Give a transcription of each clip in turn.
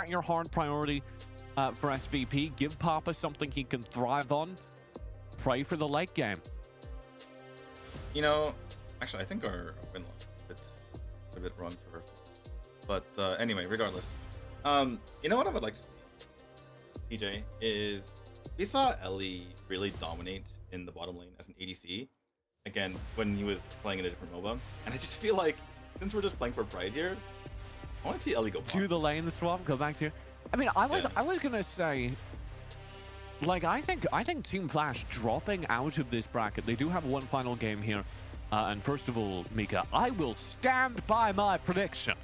that your hard priority for SVP. Give Papa something he can thrive on. Pray for the late game. You know, actually, I think our win-loss it's a bit wrong for her. But anyway, regardless. You know what I would like to see, TJ, is we saw Ellie really dominate in the bottom lane as an ADC. Again, when he was playing in a different MOBA. And I just feel like, since we're just playing for Pride here, I want to see Ellie go pop. Do the lane swap, go back to... I mean, I was gonna say, like, I think Team Flash dropping out of this bracket, they do have one final game here. And first of all, Mika, I will stand by my prediction.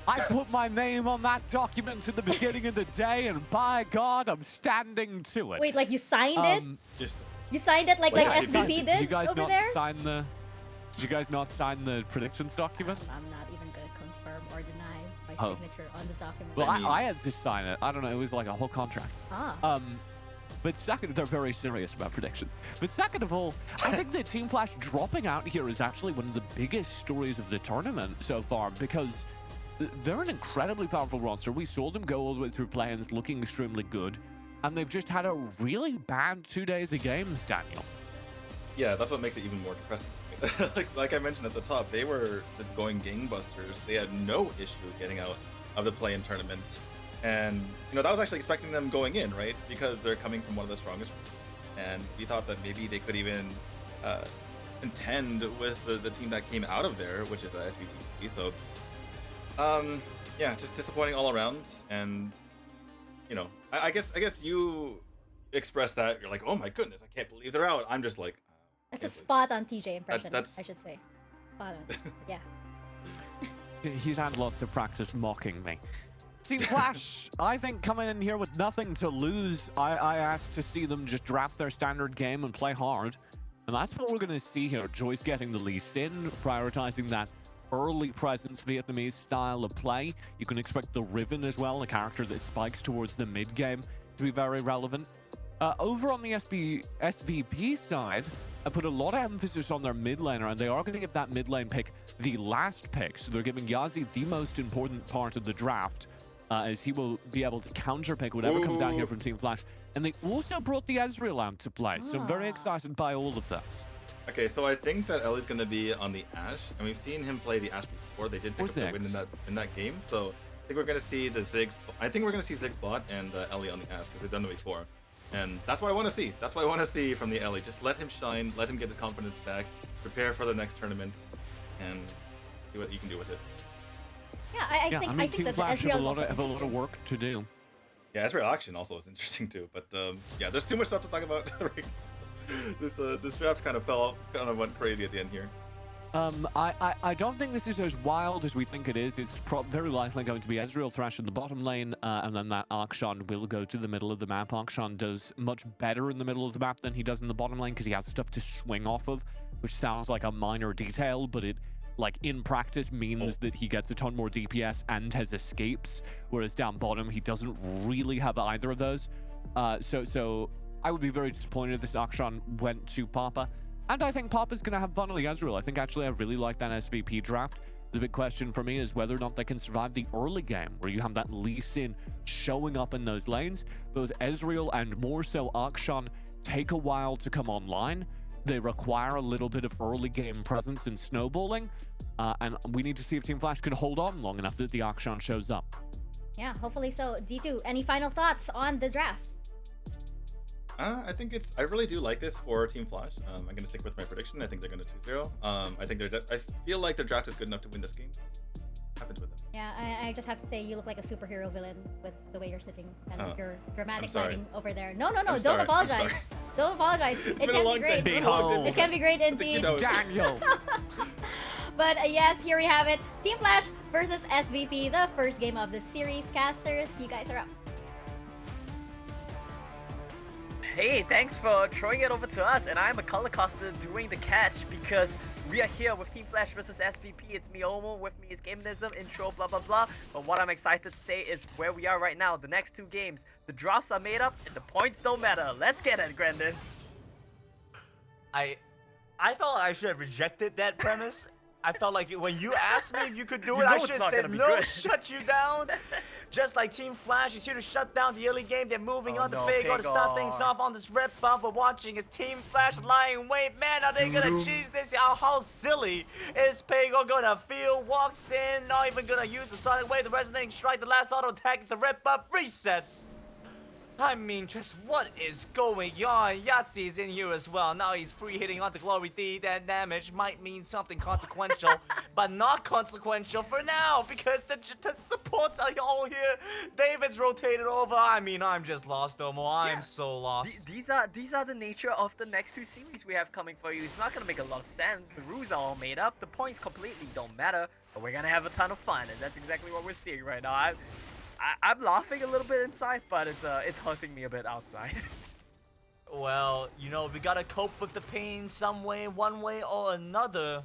I put my name on that document at the beginning of the day, and by God, I'm standing to it. Wait, like you signed it? Just, You signed it like SVP did you guys over not there? sign the? Did you guys not sign the predictions document? I'm not even gonna confirm or deny my signature on the document. Well, I had to sign it. I don't know. It was like a whole contract. Ah. But second, they're very serious about predictions. But second of all, I think that Team Flash dropping out here is actually one of the biggest stories of the tournament so far, because they're an incredibly powerful roster. We saw them go all the way through play-ins looking extremely good, and they've just had a really bad 2 days of games, Daniel. yeah, that's what makes it even more depressing. like I mentioned at the top, they were just going gangbusters. They had no issue getting out of the play-in tournament. And, you know, that was actually expecting them going in, right? Because they're coming from one of the strongest. And we thought that maybe they could even contend with the team that came out of there, which is SVP. So, yeah, just disappointing all around. And, you know, I guess you expressed that. You're like, oh my goodness, I can't believe they're out. I'm just like... That's a spot on TJ impression, that's... I should say. Spot on. Yeah. He's had lots of practice mocking me. Team Flash, I think, coming in here with nothing to lose, I asked to see them just draft their standard game and play hard. And that's what we're going to see here. Joyce getting the Lee Sin, prioritizing that early presence Vietnamese style of play. You can expect the Riven as well, a character that spikes towards the mid game, to be very relevant. Over on the SVP side, I put a lot of emphasis on their mid laner, and they are going to give that mid lane pick the last pick. So they're giving Yazi the most important part of the draft, as he will be able to counterpick whatever comes out here from Team Flash. And they also brought the Ezreal out to play, so I'm very excited by all of this. Okay, so I think that Ellie's going to be on the Ashe, and we've seen him play the Ashe before. They did pick up the win in that game, so I think we're going to see the Ziggs. I think we're going to see Ziggs bot and Ellie on the Ashe, because they've done it before. And that's what I want to see. That's what I want to see from the Ellie. Just let him shine, let him get his confidence back, prepare for the next tournament, and see what you can do with it. Yeah, I think Team that Flash Ezreal have a lot of work to do. Yeah, Ezreal action also is interesting too, but yeah, there's too much stuff to talk about. This draft kind of went crazy at the end here. I don't think this is as wild as we think it is. It's very likely going to be Ezreal Thresh in the bottom lane, and then that Akshan will go to the middle of the map. Akshan does much better in the middle of the map than he does in the bottom lane because he has stuff to swing off of, which sounds like a minor detail, but it, like, in practice means that he gets a ton more DPS and has escapes, whereas down bottom he doesn't really have either of those. So I would be very disappointed if this Akshan went to Papa. And I think Papa's going to have fun on the Ezreal. I think actually I really like that SVP draft. The big question for me is whether or not they can survive the early game, where you have that Lee Sin showing up in those lanes. Both Ezreal and more so Akshan take a while to come online. They require a little bit of early game presence and snowballing. And we need to see if Team Flash can hold on long enough that the Akshan shows up. Yeah, hopefully so. D2, any final thoughts on the draft? I think I really do like this for Team Flash. I'm going to stick with my prediction. I think they're going to 2-0. I think I feel like their draft is good enough to win this game. Happens with them. Yeah, I just have to say you look like a superhero villain with the way you're sitting and your dramatic sorry. lighting over there. No, don't sorry. apologize. Don't apologize. It's it been a can long be great. day. It can be great indeed. Daniel! But yes, here we have it. Team Flash versus SVP, the first game of the series. Casters, you guys are up. Hey, thanks for throwing it over to us, and I'm a color caster doing the catch because we are here with Team Flash versus SVP. It's me, Omo, with me is Gamenism, intro, blah blah blah. But what I'm excited to say is where we are right now, the next two games. The drafts are made up and the points don't matter. Let's get it, Grandin. I felt I should have rejected that premise. I felt like when you asked me if you could do it, I should have said no, shut you down. Just like Team Flash is here to shut down the early game, they're moving on to no, Pego to start Pego. things off on this rip bump. We're watching as Team Flash lying in wait. Man, are they gonna cheese this? How silly is Pego gonna feel? Walks in, not even gonna use the Sonic Wave, the Resonating Strike, the last auto attack is the rip up, resets. I mean, just what is going on? Yahtzee is in here as well. Now he's free hitting on the Glory D. That damage might mean something consequential, but not consequential for now because the supports are all here. David's rotated over. I mean, I'm just lost, Omo. I'm so lost. These are the nature of the next two series we have coming for you. It's not gonna make a lot of sense. The rules are all made up. The points completely don't matter, but we're gonna have a ton of fun, and that's exactly what we're seeing right now. I'm laughing a little bit inside, but it's hurting me a bit outside. Well, you know, we gotta cope with the pain some way, one way or another.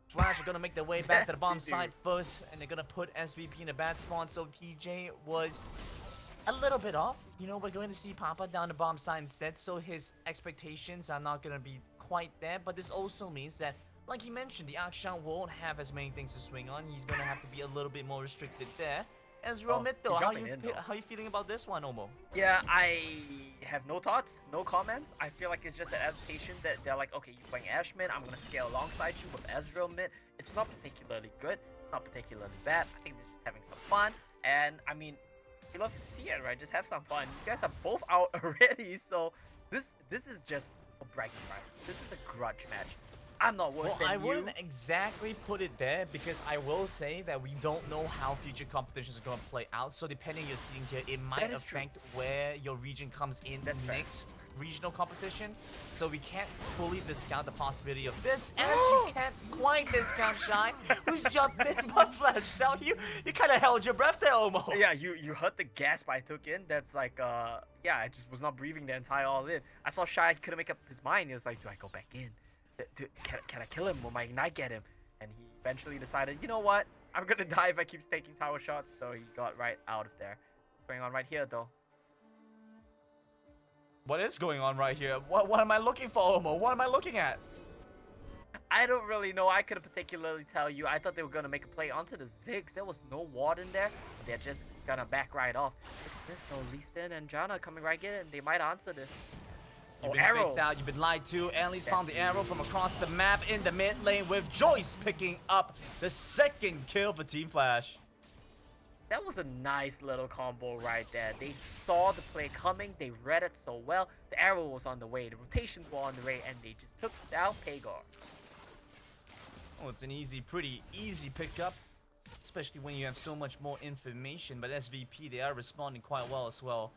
Flash are gonna make their way back to the bomb site first, and they're gonna put SVP in a bad spawn, so TJ was a little bit off. You know, we're going to see Papa down the bomb site instead, so his expectations are not gonna be quite there, but this also means that, like he mentioned, the Akshan won't have as many things to swing on. He's gonna have to be a little bit more restricted there. Ezreal mid though, how you feeling about this one, Omo? Yeah, I have no thoughts, no comments. I feel like it's just an adaptation that they're like, okay, you're playing Ash mid, I'm gonna scale alongside you with Ezreal mid. It's not particularly good, it's not particularly bad. I think they're just having some fun, and I mean, you love to see it, right? Just have some fun. You guys are both out already, so this is just a bragging rights. This is a grudge match. I'm not worse than you. I wouldn't exactly put it there because I will say that we don't know how future competitions are going to play out. So depending on your seeding here, it might affect where your region comes in next regional competition. So we can't fully discount the possibility of this, as you can't quite discount Shy, who's jumped in but Flash. Now you kind of held your breath there, Omo. Yeah, you heard the gasp I took in. That's like, yeah, I just was not breathing the entire all in. I saw Shy couldn't make up his mind. He was like, do I go back in? Can I kill him? Will my Ignite get him? And he eventually decided, you know what? I'm gonna die if I keep taking tower shots. So he got right out of there. What's going on right here, though? What is going on right here? What am I looking for, Omo? What am I looking at? I don't really know. I couldn't particularly tell you. I thought they were gonna make a play onto the Ziggs. There was no ward in there. They're just gonna back right off. Look at this, though. Lee Sin and Janna coming right in. They might answer this. You've been faked out, you've been lied to. Ellie's found the arrow from across the map in the mid lane with Joyce picking up the second kill for Team Flash. That was a nice little combo right there. They saw the play coming, they read it so well. The arrow was on the way, the rotations were on the way, and they just took down Pagor. Oh, it's an pretty easy pickup, especially when you have so much more information. But SVP, they are responding quite well as well.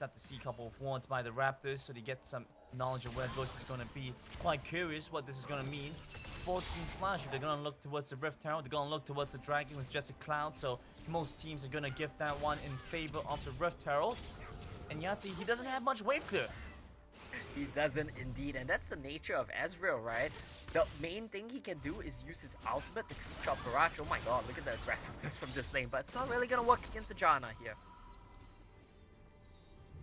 Have to see a couple of wards by the Raptors so they get some knowledge of where Ghost is going to be. Quite curious what this is going to mean for Team Flash. If they're going to look towards the Rift Herald, they're going to look towards the Dragon with just a cloud. So most teams are going to give that one in favor of the Rift Herald. And Yahtzee, he doesn't have much wave clear. He doesn't indeed, and that's the nature of Ezreal, right? The main thing he can do is use his ultimate, the True Chop Barrage. Oh my god, look at the aggressiveness from this lane, but it's not really going to work against the Janna here.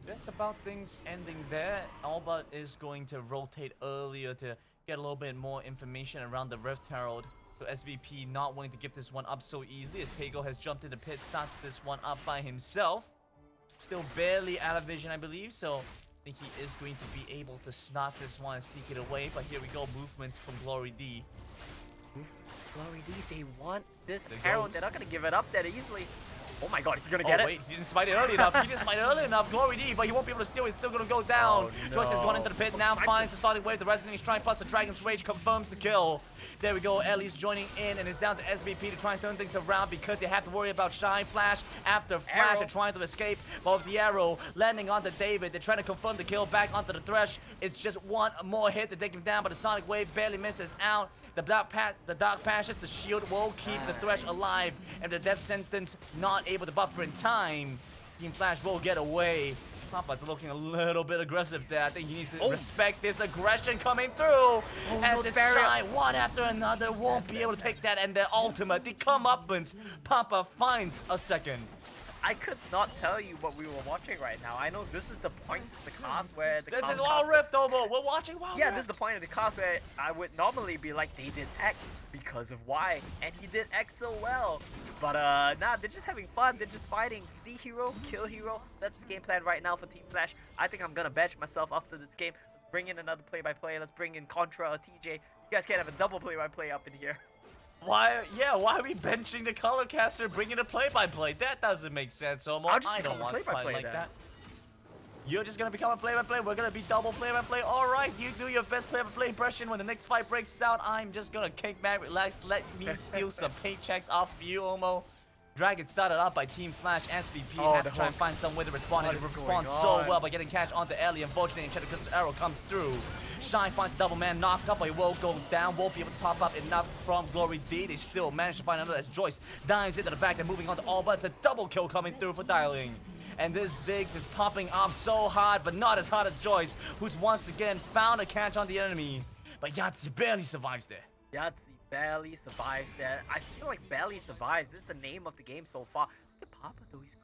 That's about things ending there. Albert is going to rotate earlier to get a little bit more information around the Rift Herald. So SVP not willing to give this one up so easily as Pego has jumped in the pit, starts this one up by himself. Still barely out of vision, I believe, so I think he is going to be able to snot this one and sneak it away. But here we go, movements from Glory D. Glory D, they want this Herald. They're not going to give it up that easily. Oh my god, is he gonna get it? Wait, he didn't smite it early enough. He didn't smite it early enough. Glory D, but he won't be able to steal it. It's still gonna go down. Oh, no. Joyce has gone into the pit. Now finds the Sonic Wave. The Resonating Strike plus the Dragon's Rage confirms the kill. There we go. Ellie's joining in, and it's down to SVP to try and turn things around because they have to worry about Shine Flash after Flash are trying to escape. But with the arrow landing onto David, they're trying to confirm the kill back onto the Thresh. It's just one more hit to take him down, but the Sonic Wave barely misses out. The Dark Patches, the shield will keep the Thresh alive, and the death sentence not able to buffer in time. Team Flash will get away. Papa's looking a little bit aggressive there. I think he needs to respect this aggression coming through. As it's Shy, one after another, won't be able to take that, and the ultimate, the comeuppance. Papa finds a second. I could not tell you what we were watching right now. I know this is the point of the cast where the This is cast- Wild Rift, Omo. We're watching Wild Yeah, Rift. this is the point of the cast where I would normally be like, they did X because of Y, and he did X so well. But nah, they're just having fun. They're just fighting. See hero, kill hero. That's the game plan right now for Team Flash. I think I'm gonna bench myself after this game. Let's bring in another play-by-play. Let's bring in Contra or TJ. You guys can't have a double play-by-play up in here. Why are we benching the color caster, bringing a play-by-play? That doesn't make sense, Omo. I'll just I don't become a want to play play-by-play like then. that. You're just gonna become a play-by-play. We're gonna be double play-by-play. All right, you do your best play-by-play impression. When the next fight breaks out, I'm just gonna kick back, relax, let me steal some paychecks off you, Omo. Dragon started up by Team Flash. SVP Oh, had the to try and hook. find some way to respond, and What it is responds going so on? well by getting catch onto Ellie. Unfortunately, and because the arrow comes through. Shine finds double man knocked up, but he will go down. Won't be able to top up enough from Glory D. They still manage to find another as Joyce dives into the back. They're moving on to all, but it's a double kill coming through for Dialing. And this Ziggs is popping off so hard, but not as hard as Joyce, who's once again found a catch on the enemy. But Yahtzee barely survives there. Yahtzee barely survives there. I feel like barely survives. This is the name of the game so far. Look at Papa though. He's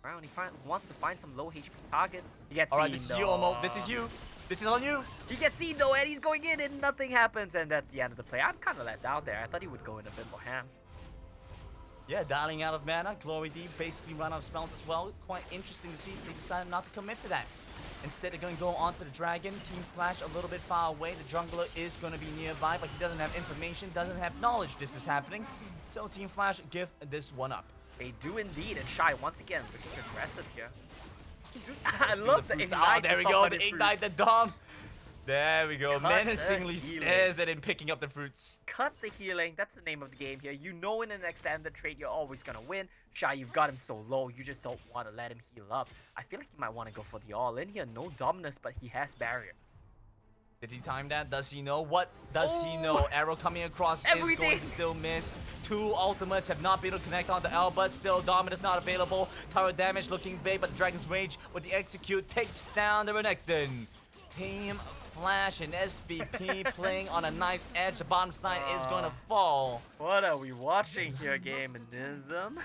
around. He wants to find some low HP targets. He gets Alright, seen, this is you, Omo. This is you. This is on you. He gets seen though, and he's going in, and nothing happens, and that's the end of the play. I'm kind of let down there. I thought he would go in a bit more ham. Yeah, Dialing out of mana. Glory D basically run out of spells as well. Quite interesting to see if they decided not to commit to that. Instead, they're going to go on to the Dragon. Team Flash a little bit far away. The jungler is going to be nearby, but he doesn't have information, doesn't have knowledge this is happening. So Team Flash give this one up. They do indeed, and Shy once again looking aggressive here. I love the fruits. ignite. Oh, there we to go. stop The running ignite the fruits. Dom. There we go. Cut the Menacingly healing. stares at him picking up the fruits. Cut the healing. That's the name of the game here. You know in an extended trade you're always gonna win. Shy, you've got him so low, you just don't want to let him heal up. I feel like he might want to go for the all-in here. No Dominus, but he has barrier. Did he time that? Does he know? What does he Oh! know? Arrow coming across is Everything! going to still miss. Two ultimates have not been able to connect onto L, but still Dominus not available. Tower damage looking big, but the Dragon's Rage with the execute takes down the Renekton. Team Flash and SVP playing on a nice edge. The bottom side is going to fall. What are we watching here, Gamenism?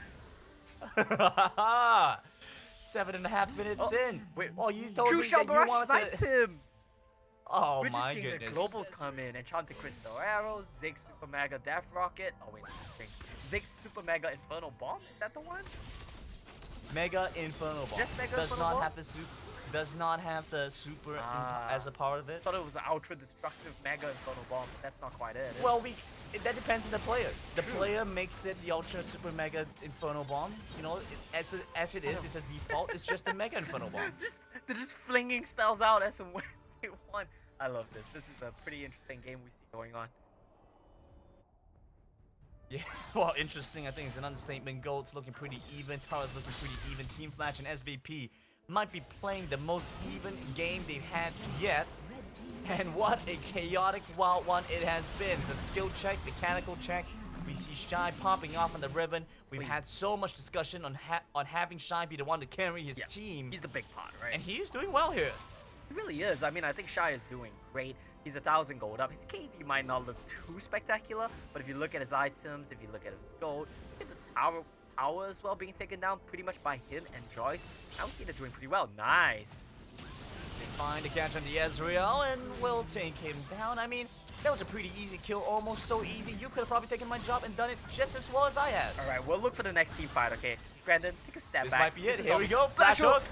7.5 minutes Oh, in. wait, Oh, you told True me Shell that you Barrage wanted snipes to... him! Oh We're just my seeing goodness. the globals come in. Enchanted Crystal Arrow, Ziggs Super Mega Death Rocket. Oh wait, Ziggs Super Mega Infernal Bomb. Is that the one? Mega Inferno Bomb. Just Mega does Inferno not Bomb? have the super. Does not have the super Ah. as a part of I it. thought it was an ultra destructive Mega Infernal Bomb, but that's not quite it. is it? Well, that depends on the player. The True. player makes it the ultra super mega inferno bomb. You know, as it is, it's a default. It's just a mega inferno bomb. They're just flinging spells out as and when they want. I love this. This is a pretty interesting game we see going on. Yeah, well, interesting. I think it's an understatement. Gold's looking pretty even. Tara's looking pretty even. Team Flash and SVP might be playing the most even game they've had yet. And what a chaotic wild one it has been. The skill check, mechanical check. We see Shy popping off on the ribbon. We've had so much discussion on having Shy be the one to carry his team. He's the big pot, right? And he's doing well here. He really is. I mean, I think Shy is doing great. He's 1,000 gold up. His KD might not look too spectacular, but if you look at his items, if you look at his gold, look at the tower as well being taken down pretty much by him and Joyce. I would say they're doing pretty well. Nice. They find a catch on the Ezreal and will take him down. I mean, that was a pretty easy kill, almost so easy. You could have probably taken my job and done it just as well as I had. All right, we'll look for the next team fight, okay? Brandon, take a step This back. might be it. This is Here all- we go. Flash Flash hook.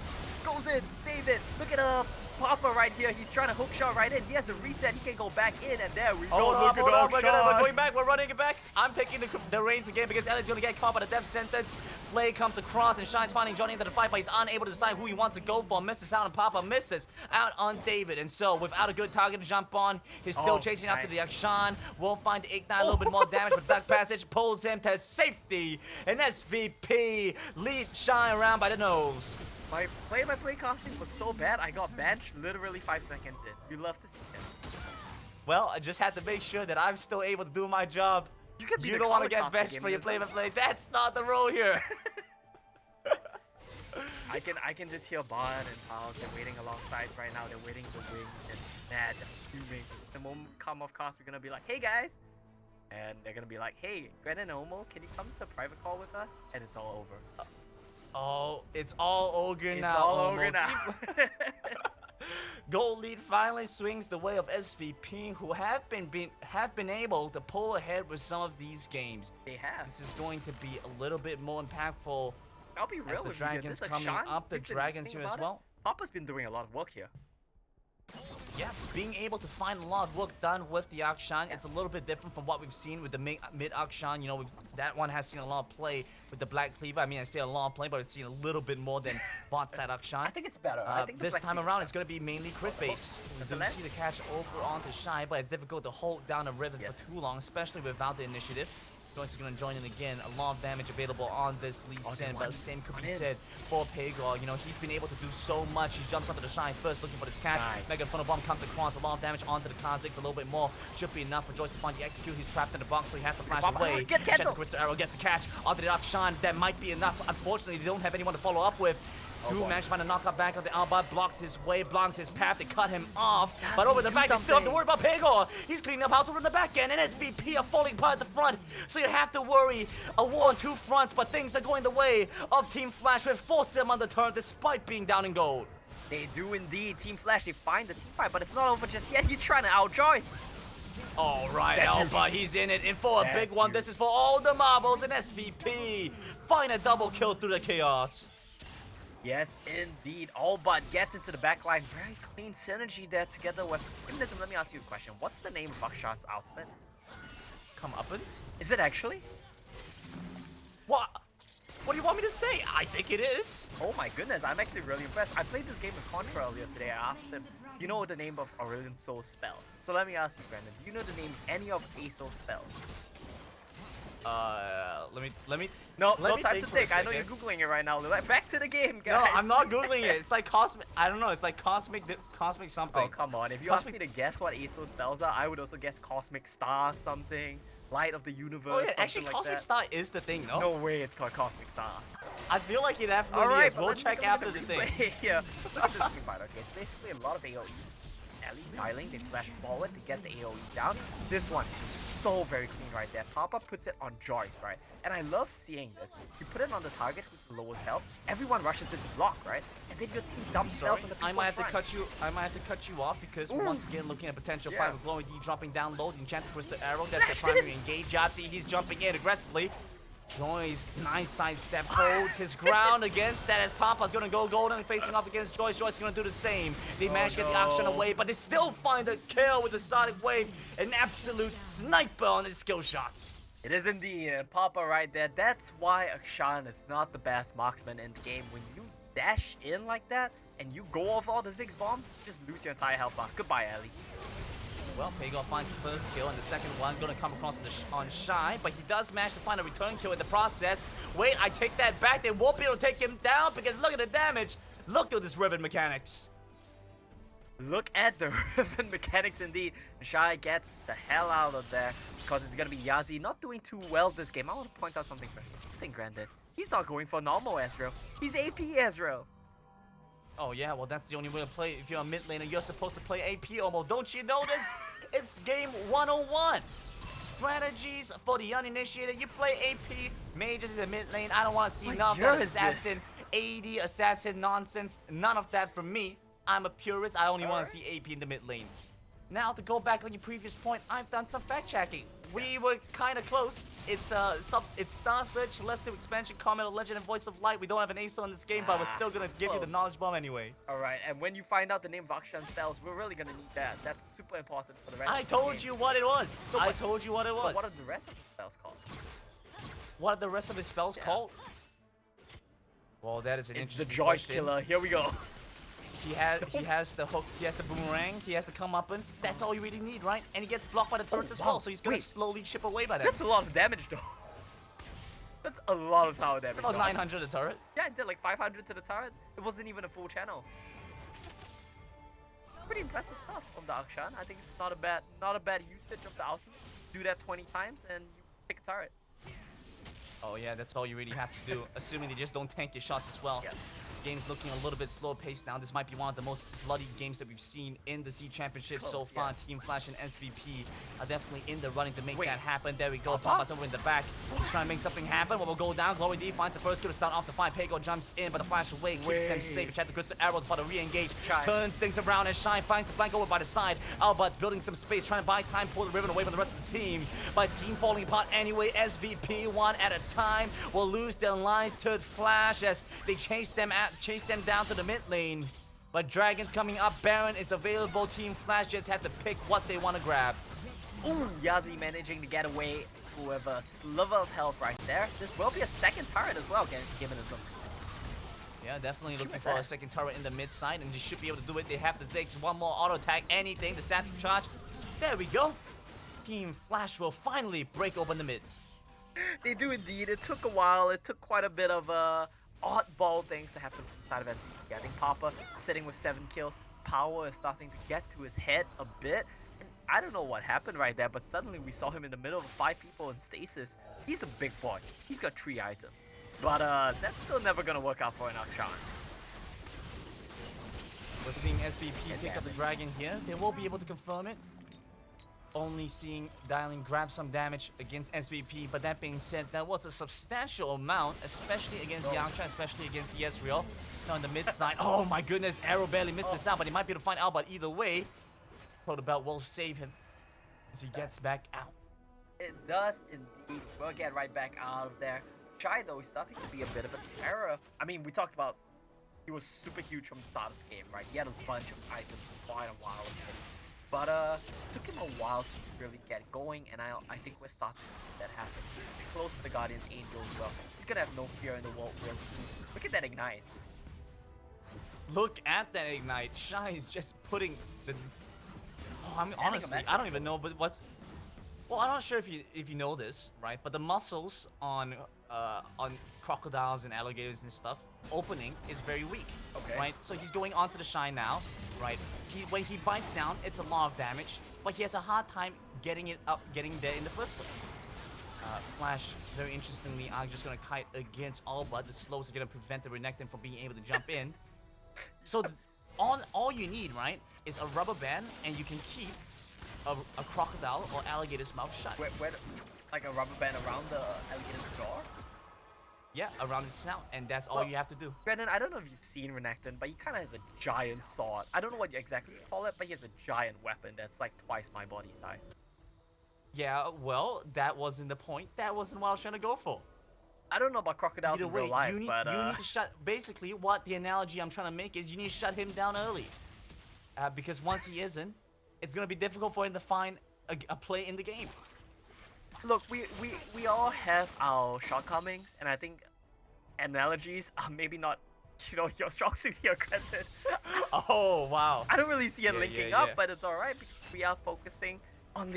Goes in. David, look at Papa right here. He's trying to hook shot right in. He has a reset. He can go back in, and there we go. Hold Look up, hold at up. that We're shot. going back. We're running it back. I'm taking the reins again because Elliott's going to get caught by the death sentence. Flay comes across and Shine's finding Johnny into the fight, but he's unable to decide who he wants to go for. Misses out, and Papa misses out on David. And so, without a good target to jump on, he's still Oh, chasing after nice. the Akshan. Won't find the Ignite, a little bit more damage, but Dark Passage pulls him to safety. And SVP lead Shine around by the nose. My play-by-play casting was so bad, I got benched literally 5 seconds in. You love to see it. Well, I just had to make sure that I'm still able to do my job. You can be You the don't want to color get caster benched game for in your this. play-by-play. That's not the role here. I can just hear Bond and Pals. They're waiting alongside right now. They're waiting to win. They're mad. They're fuming. The moment come off cast, we're gonna be like, hey guys, and they're gonna be like, hey, Gren and Omo, can you come to a private call with us? And it's all over. Oh, it's all ogre It's now. all Omo. over now. Gold lead finally swings the way of SVP, who have been able to pull ahead with some of these games. They have. This is going to be a little bit more impactful I'll be real as the with you here. Dragons This coming Akshan, up. The we've been Dragons thinking here as about it. well. Papa's been doing a lot of work here. Yeah, being able to find a lot of work done with the Akshan, it's a little bit different from what we've seen with the mid Akshan. You know, that one has seen a lot of play with the Black Cleaver. I mean, I say a lot of play, but it's seen a little bit more than bot side Akshan. I think it's better. I think the This Black time Cleaver- around, it's going to be mainly crit base. We Does it do land? see the catch over onto Shy, but it's difficult to hold down a Riven Yes. for too long, especially without the initiative. Joyce is going to join in again. A lot of damage available on this Lee Oh, they Sin, won. but the same could be Won in. said for Pagor. You know, he's been able to do so much. He jumps onto the Shine first, looking for this catch. Nice. Mega Funnel Bomb comes across. A lot of damage onto the Kha'Zix. A little bit more should be enough for Joyce to find the execute. He's trapped in the box, so he has to flash Bomb away. gets cancelled. Crystal Arrow gets the catch onto the Akshan. That might be enough. Unfortunately, they don't have anyone to follow up with. Do manage to find a knockout back of the Alba, blocks his way, blocks his path to cut him off. But over the do back, they still have to something. worry about Pagor. He's cleaning up house over in the back end, and SVP are falling apart at the front. So you have to worry. A war on two fronts, but things are going the way of Team Flash, who have forced them on the turn despite being down in gold. They do indeed. Team Flash, they find the team fight, but it's not over just yet. He's trying to out Joyce. All right, That's Alba, he's in it, in for a big That's one. huge. This is for all the marbles, and SVP find a double kill through the chaos. Yes, indeed. All but gets into the back line. Very clean synergy there together with Feminism. Let me ask you a question. What's the name of Akshan's ultimate? Come uppins? Is it actually? What? What do you want me to say? I think it is. Oh my goodness, I'm actually really impressed. I played this game with Contra earlier today. I asked him, do you know the name of Aurelion Soul's spells? So let me ask you, Brandon, do you know the name of any of Aesol's spells? Let me. No, Let no me time think to for a think. I know you're second. Googling it right now. Back to the game, No, guys. I'm not googling it. It's like cosmic. I don't know. It's like cosmic something. Oh, come on. If you Cosmic- ask me to guess what Aesol's spells are, I would also guess Cosmic Star something. Light of the Universe, Oh yeah, something actually, like Cosmic that. Star is the thing, no? No way it's called Cosmic Star. I feel like it definitely Alright, is. We'll let's check take a look after at the replay thing. here. Look at this team fight, okay? It's basically a lot of AoE. Ellie dialing, they flash forward to get the AoE down. This one, so very clean right there. Papa puts it on Joyce, right? And I love seeing this. You put it on the target who's the lowest health, everyone rushes into block, right? And then your team dumps spells on the people I might have in to front. cut you. I might have to cut you off because Ooh. once again, looking at potential Yeah. fight with Glowing D dropping down low, the enchanted Crystal Arrow. That's the Flashed primary in. engage. Yahtzee, he's jumping in aggressively. Joyce, nice sidestep, holds his ground against that as Papa's gonna go golden facing off against Joyce. Joyce is gonna do the same. They manage to get the action no. away, but they still find the kill with the Sonic Wave. An absolute sniper on his skill shots. It is indeed Papa right there. That's why Akshan is not the best marksman in the game. When you dash in like that and you go off all the Ziggs bombs, you just lose your entire health bar. Goodbye, Ellie. Well, Pagor finds the first kill, and the second one gonna come across on Shy, but he does manage to find a return kill in the process. Wait, I take that back. They won't be able to take him down because look at the damage. Look at this Riven mechanics. Look at the Riven mechanics indeed. Shai gets the hell out of there because it's gonna be Yazi not doing too well this game. I want to point out something very interesting, Grandin. He's not going for normal Ezreal. He's AP Ezreal. Oh yeah, well that's the only way to play. If you're a mid laner, you're supposed to play AP almost. Don't you know this? It's game 101. Strategies for the uninitiated. You play AP, mages in the mid lane. I don't want to see What none of year that is this? assassin, AD assassin nonsense. None of that from me. I'm a purist. I only want to see AP in the mid lane. Now to go back on your previous point, I've done some fact checking. We were kind of close. It's Star Search, Celestial Expansion, Comet, Legend, and Voice of Light. We don't have an ace in this game, but we're still gonna give you the close. knowledge bomb anyway. Alright, and when you find out the name of Akshan spells, we're really gonna need that. That's super important for the rest I of the told game. you what it was. No, I but- told you what it But was. what are the rest of the spells called? What are the rest of his spells Yeah. called? Well, that is an It's the interesting Joyce question. Killer. Here we go. He has the hook, he has the boomerang, he has the comeuppance. That's all you really need, right? And he gets blocked by the turrets as wow. well, so he's gonna Wait. slowly chip away by that. That's a lot of damage, though. That's a lot of tower damage. It's about though. 900 a turret. Yeah, I did like 500 to the turret. It wasn't even a full channel. Pretty impressive stuff from the Akshan. I think it's not a bad usage of the ultimate. Do that 20 times and you pick a turret. Oh yeah, that's all you really have to do, assuming they just don't tank your shots as well. Yeah. game's looking a little bit slow paced now. This might be one of the most bloody games that we've seen in the Z Championship so far. Yeah. Team Flash and SVP are definitely in the running to make Wait. that happen. There we go. Papa's over in the back. He's trying to make something happen. What will go down? Glory D finds the first kill to start off the fight. Pego jumps in, but the flash away keeps them safe. Chad the crystal arrow for the re-engage. Turns things around and Shine finds the flank over by the side. Albut's building some space, trying to buy time, pull the ribbon away from the rest of the team. But his team falling apart anyway. SVP one at a time will lose their lines to Flash as they chase them down to the mid lane. But Dragons coming up, Baron is available. Team Flash just have to pick what they want to grab. Ooh, Yazi managing to get away with a sliver of health right there. This will be a second turret as well, given some. Yeah, definitely looking for a second turret in the mid side, and they should be able to do it. They have the Ziggs, one more auto attack, anything, the satchel charge. There we go. Team Flash will finally break open the mid. They do indeed. It took a while. It took quite a bit of oddball things to happen from the side of SVP. I think Papa sitting with 7 kills. Power is starting to get to his head a bit. And I don't know what happened right there, but suddenly we saw him in the middle of 5 people in stasis. He's a big boy. He's got 3 items. But that's still never gonna work out for an Akshan. We're seeing SVP pick up the dragon here. They will be able to confirm it. Only seeing Dialing grab some damage against SVP, but that being said, that was a substantial amount, especially against Yaksha, especially against the Ezreal. Now on the mid side, oh my goodness, Arrow barely missed this out, but he might be able to find out, but either way, Protobelt will save him as he gets back out. It does indeed. We'll get right back out of there. Shy though is starting to be a bit of a terror. I mean, we talked about he was super huge from the start of the game, right? He had a bunch of items for quite a while ago. But it took him a while to really get going, and I think we're starting to see that happen. He's close to the Guardian's Angel as well. He's gonna have no fear in the world. Look at that ignite. Look at that ignite. Shy is just putting the. Oh, I mean, honestly, I don't even know, but what's. Well, I'm not sure if you know this, right? But the muscles on crocodiles and alligators and stuff opening is very weak. Okay. Right. So he's going onto the Shine now, right? When he bites down, it's a lot of damage, but he has a hard time getting there in the first place. Flash, very interestingly, are just gonna kite against Alba. The slows are gonna prevent the Renekton from being able to jump in. So all you need, right, is a rubber band, and you can keep a crocodile or alligator's mouth shut. Where, like a rubber band around the alligator's jaw? Yeah, around its snout, and that's all you have to do. Brendan, I don't know if you've seen Renekton, but he kind of has a giant sword. I don't know what you exactly call it, but he has a giant weapon that's like twice my body size. Yeah, well, that wasn't the point. That wasn't what I was trying to go for. I don't know about crocodiles Either in way, real life, you need to shut. Basically, what the analogy I'm trying to make is you need to shut him down early, because once he isn't, it's gonna be difficult for him to find a play in the game. Look, we all have our shortcomings, and I think analogies are maybe not, your strong suit here, granted. Oh wow! I don't really see it linking up, but it's alright because we are focusing on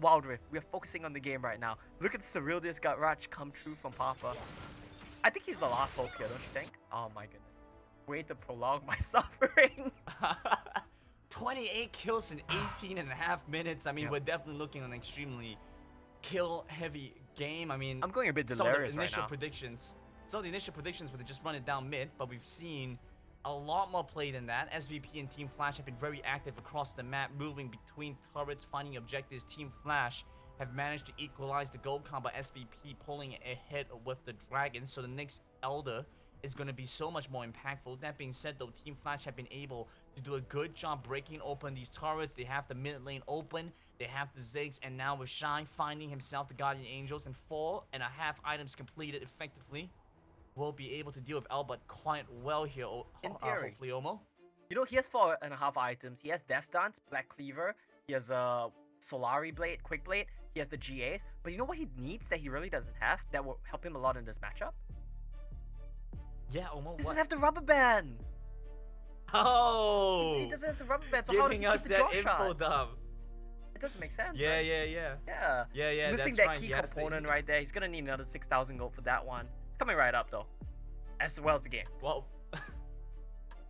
Wild Rift. We are focusing on the game right now. Look at Cyrilius Garage come true from Papa. I think he's the last hope here, don't you think? Oh my goodness. Way to prolong my suffering. 28 kills in 18 and a half minutes. I mean, we're definitely looking at an extremely kill-heavy game. I mean, I'm going a bit delirious some of the right now. initial predictions were to just run it down mid, but we've seen a lot more play than that. SVP and Team Flash have been very active across the map, moving between turrets, finding objectives. Team Flash have managed to equalize the gold count, but SVP pulling ahead with the Dragons. So the next Elder is going to be so much more impactful. That being said, though, Team Flash have been able to do a good job breaking open these turrets. They have the mid lane open, they have the Ziggs, and now with Shine finding himself the Guardian Angels and 4.5 items completed effectively, we'll be able to deal with Albert quite well here. In theory. Hopefully, Omo. He has 4.5 items. He has Death Dance, Black Cleaver. He has a Solari Blade, Quick Blade. He has the GAs. But you know what he needs that he really doesn't have that will help him a lot in this matchup? Yeah, Omo. He doesn't have the rubber band. Oh! He doesn't have the rubber band, so how does he keep the draw shot? Dump. It doesn't make sense. Yeah, right? yeah. Missing that's that key component right there. He's gonna need another 6,000 gold for that one. It's coming right up though, as well as the game. Well,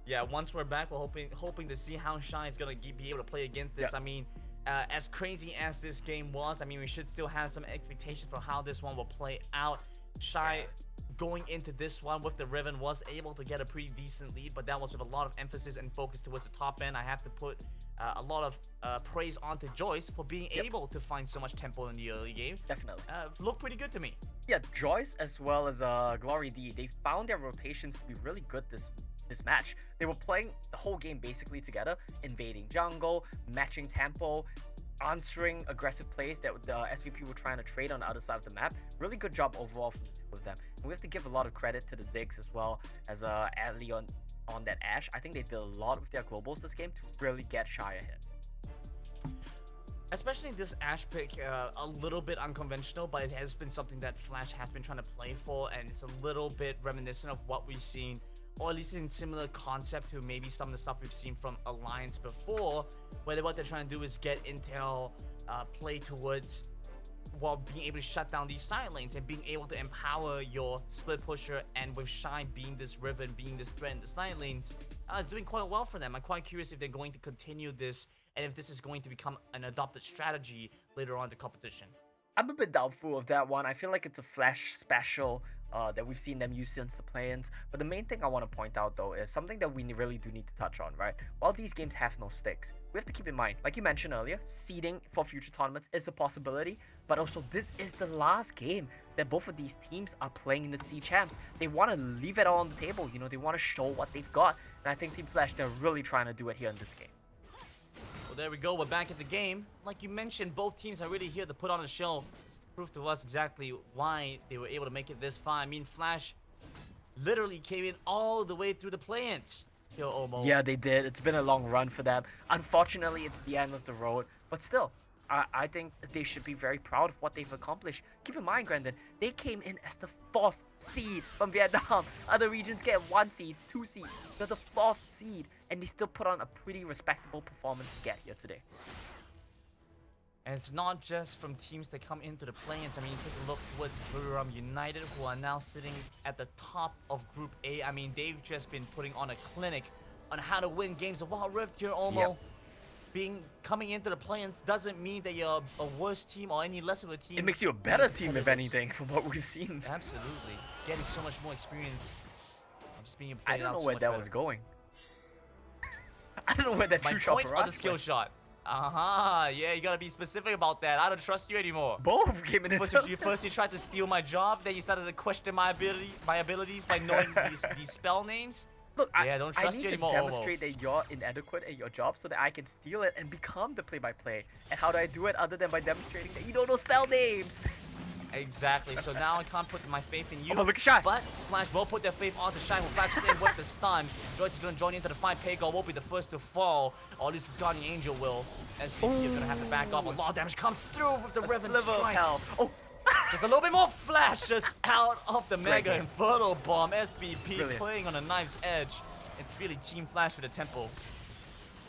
yeah. Once we're back, we're hoping to see how Shine is gonna be able to play against this. Yep. I mean, as crazy as this game was, I mean, we should still have some expectations for how this one will play out. Shy going into this one with the Riven was able to get a pretty decent lead, but that was with a lot of emphasis and focus towards the top end. I have to put a lot of praise onto Joyce for being able to find so much tempo in the early game. Definitely. Looked pretty good to me. Yeah, Joyce as well as Glory D, they found their rotations to be really good this match. They were playing the whole game basically together, invading jungle, matching tempo, answering aggressive plays that the SVP were trying to trade on the other side of the map. Really good job overall from the two of them. And we have to give a lot of credit to the Ziggs as well as Ali on that Ashe. I think they did a lot with their globals this game to really get Shy ahead. Especially this Ashe pick, a little bit unconventional, but it has been something that Flash has been trying to play for, and it's a little bit reminiscent of what we've seen, or at least in similar concept to maybe some of the stuff we've seen from Alliance before, where what they're trying to do is get intel, play towards, while being able to shut down these side lanes and being able to empower your split pusher, and with Shine being this Riven, being this threat in the side lanes, it's doing quite well for them. I'm quite curious if they're going to continue this, and if this is going to become an adopted strategy later on in the competition. I'm a bit doubtful of that one. I feel like it's a Flash special that we've seen them use since the play-ins. But the main thing I want to point out though is something that we really do need to touch on, right? While these games have no stakes, we have to keep in mind, like you mentioned earlier, seeding for future tournaments is a possibility, but also this is the last game that both of these teams are playing in the C Champs. They want to leave it all on the table, you know, they want to show what they've got. And I think Team Flash, they're really trying to do it here in this game. Well, there we go. We're back at the game. Like you mentioned, both teams are really here to put on a show. Prove to us exactly why they were able to make it this far. I mean, Flash literally came in all the way through the play-ins. Yeah, they did. It's been a long run for them. Unfortunately, it's the end of the road. But still, I think they should be very proud of what they've accomplished. Keep in mind, Grandin, they came in as the 4th seed from Vietnam. Other regions get 1 seed, 2 seeds. They're the 4th seed, and they still put on a pretty respectable performance to get here today. And it's not just from teams that come into the play-ins. I mean, take a look towards Buriram United, who are now sitting at the top of Group A. I mean, they've just been putting on a clinic on how to win games of Wild Rift here, Omo. Yep. Coming into the play-ins doesn't mean that you're a worse team or any less of a team. It makes you a better team, if anything, from what we've seen. Absolutely. Getting so much more experience. Just being able to I don't know where that was going. I don't know where that true shot point or the skill shot? Yeah, you gotta be specific about that. I don't trust you anymore. Both came in First you tried to steal my job, then you started to question my abilities by knowing these spell names. Look, yeah, don't trust I need you to anymore, demonstrate that you're inadequate at your job so that I can steal it and become the play-by-play. And how do I do it other than by demonstrating that you don't know spell names? Exactly, so now I can't put my faith in you. Oh, look at Shy. But Flash will put their faith onto Shine, who flashes in with the stun. Joyce is going to join into the fight. Pego will be the first to fall. Or at least his Guardian Angel will. SVP are going to have to back off. A lot of damage comes through with the Riven Strike. Oh. Just a little bit more flashes out of the Mega Inferno Bomb. SVP playing on a knife's edge. It's really Team Flash with the tempo.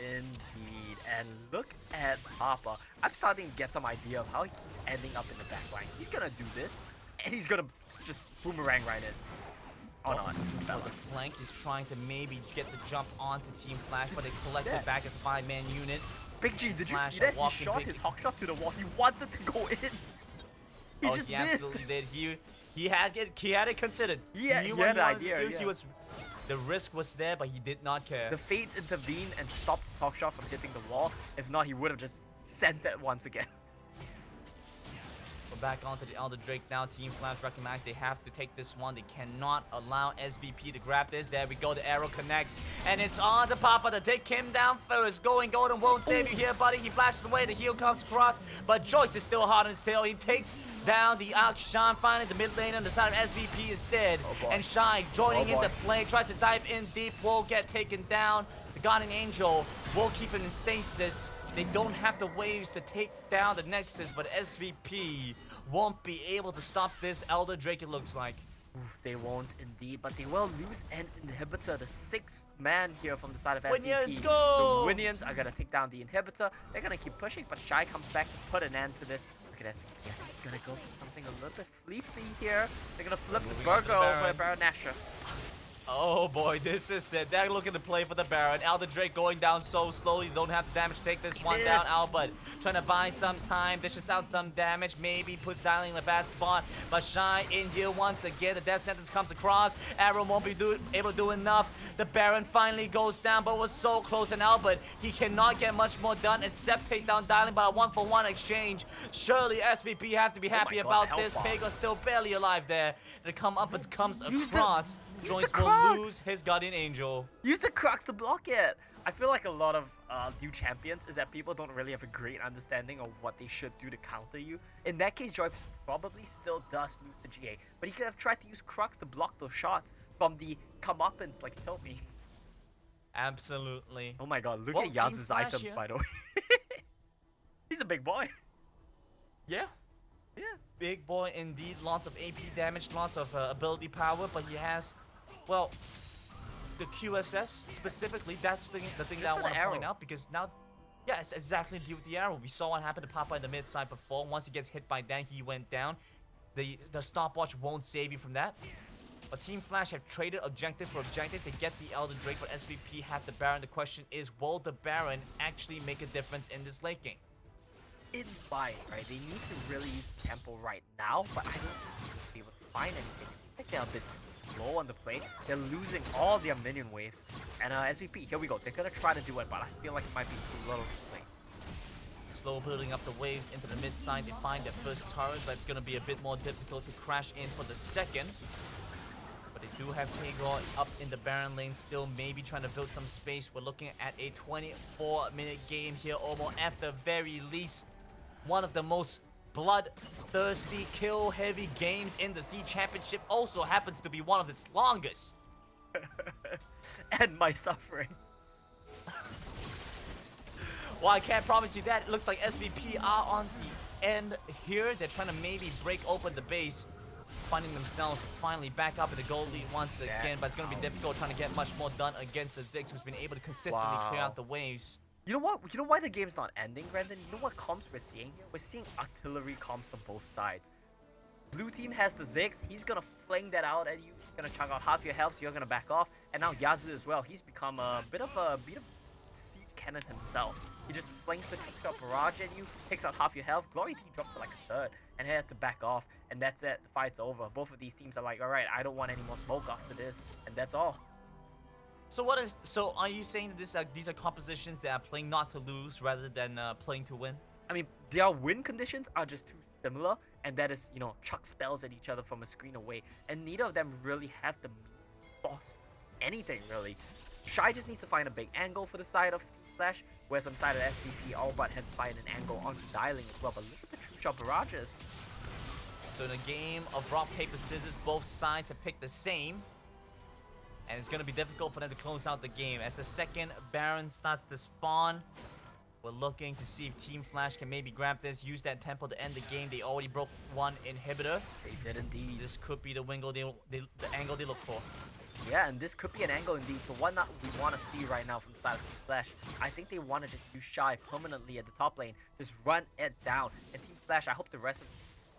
Indeed, and look at Papa. I'm starting to get some idea of how he keeps ending up in the back line. He's gonna do this, and he's gonna just boomerang right in. Oh no, for the flank, he's trying to maybe get the jump onto Team Flash, but they collect it back as a 5-man unit. Big G, did you see that? He shot his hawk shot to the wall. He wanted to go in. He just he missed. Absolutely did. He had it considered. He had an idea. The risk was there, but he did not care. The Fates intervened and stopped the talk shot from hitting the wall. If not, he would have just sent it once again. We're back onto the Elder Drake now. Team Flash recognize they have to take this one. They cannot allow SVP to grab this. There we go. The arrow connects. And it's on to Papa to take him down first. Going Golden won't save you here, buddy. He flashes away. The heal comes across. But Joyce is still hot on his tail. He takes down the Akshan. Finally, the mid lane on the side of SVP is dead. And Shy joining into play. Tries to dive in deep. Will get taken down. The Guardian Angel will keep him in stasis. They don't have the waves to take down the Nexus, but SVP won't be able to stop this Elder Drake, it looks like. Oof, they won't indeed, but they will lose an inhibitor, the 6th man here from the side of SVP. Winions, go! The Winions are gonna take down the inhibitor. They're gonna keep pushing, but Shy comes back to put an end to this. Look at SVP. They're gonna go for something a little bit fleepy here. They're gonna flip the burger over Baron Nashor. Oh boy, this is it. They're looking to play for the Baron. Elder Drake going down so slowly. Don't have the damage to take this one down. Albert trying to buy some time. Dishes out some damage. Maybe puts Dialing in a bad spot. But Shy in here once again. The death sentence comes across. Arrow won't be able to do enough. The Baron finally goes down, but was so close. And Albert, he cannot get much more done except take down Dialing by a 1-for-1 exchange. Surely SVP have to be happy about this. Pego's still barely alive there. The come up and comes across. Joyce will lose his Guardian Angel. Use the Crux to block it. I feel like a lot of new champions is that people don't really have a great understanding of what they should do to counter you. In that case, Joyce probably still does lose the GA, but he could have tried to use Crux to block those shots from the comeuppance, like you told me. Absolutely. Oh my god, look Well, at Yaz's Team Flash items, here. by the way. He's a big boy. Yeah. Yeah. Big boy indeed. Lots of AP damage, lots of ability power, but he has, well, the QSS specifically. That's the thing that I want to point out, because now, yeah, it's exactly deal with the arrow. We saw what happened to Papa in the mid side before. Once he gets hit by that, he went down. The stopwatch won't save you from that. But Team Flash have traded objective for objective to get the Elder Drake, but SVP have the Baron. The question is, will the Baron actually make a difference in this late game? In fight, right? They need to really use tempo right now, but I don't think they'll be able to find anything. It seems like they're a bit low on the plate. They're losing all their minion waves. And SVP, here we go. They're gonna try to do it, but I feel like it might be too little too late. Slow building up the waves into the mid side. They find their first turret, but it's gonna be a bit more difficult to crash in for the second. But they do have Pagor up in the Baron lane still, maybe trying to build some space. We're looking at a 24-minute game here, almost at the very least. One of the most bloodthirsty, kill-heavy games in the C Championship. Also happens to be one of its longest. And my suffering. Well, I can't promise you that. It looks like SVP are on the end here. They're trying to maybe break open the base, finding themselves finally back up in the gold lead once again. But it's going to be difficult trying to get much more done against the Ziggs, who's been able to consistently clear out the waves. You know what? You know why the game's not ending, Brandon? You know what comps we're seeing here? We're seeing artillery comps on both sides. Blue team has the Ziggs. He's gonna fling that out at you. He's gonna chunk out half your health, so you're gonna back off. And now Yazu as well. He's become a bit of siege cannon himself. He just flings the trick shot barrage at you, takes out half your health. Glory team dropped to like a third and had to back off. And that's it. The fight's over. Both of these teams are like, all right, I don't want any more smoke after this, and that's all. So are you saying that these are compositions that are playing not to lose rather than playing to win? I mean, their win conditions are just too similar, and that is, you know, chuck spells at each other from a screen away, and neither of them really have the means to boss anything, really. Shy just needs to find a big angle for the side of Team Flash, whereas on the side of SVP, all but has to find an angle onto Dialing as well, but look at the true shot barrages. So in a game of rock, paper, scissors, both sides have picked the same. And it's going to be difficult for them to close out the game. As the second Baron starts to spawn, we're looking to see if Team Flash can maybe grab this, use that tempo to end the game. They already broke one inhibitor. They did indeed. This could be the the angle they look for. Yeah, and this could be an angle indeed. So what not we want to see right now from the side of Team Flash, I think they want to just use Shy permanently at the top lane, just run it down. And Team Flash, I hope the rest of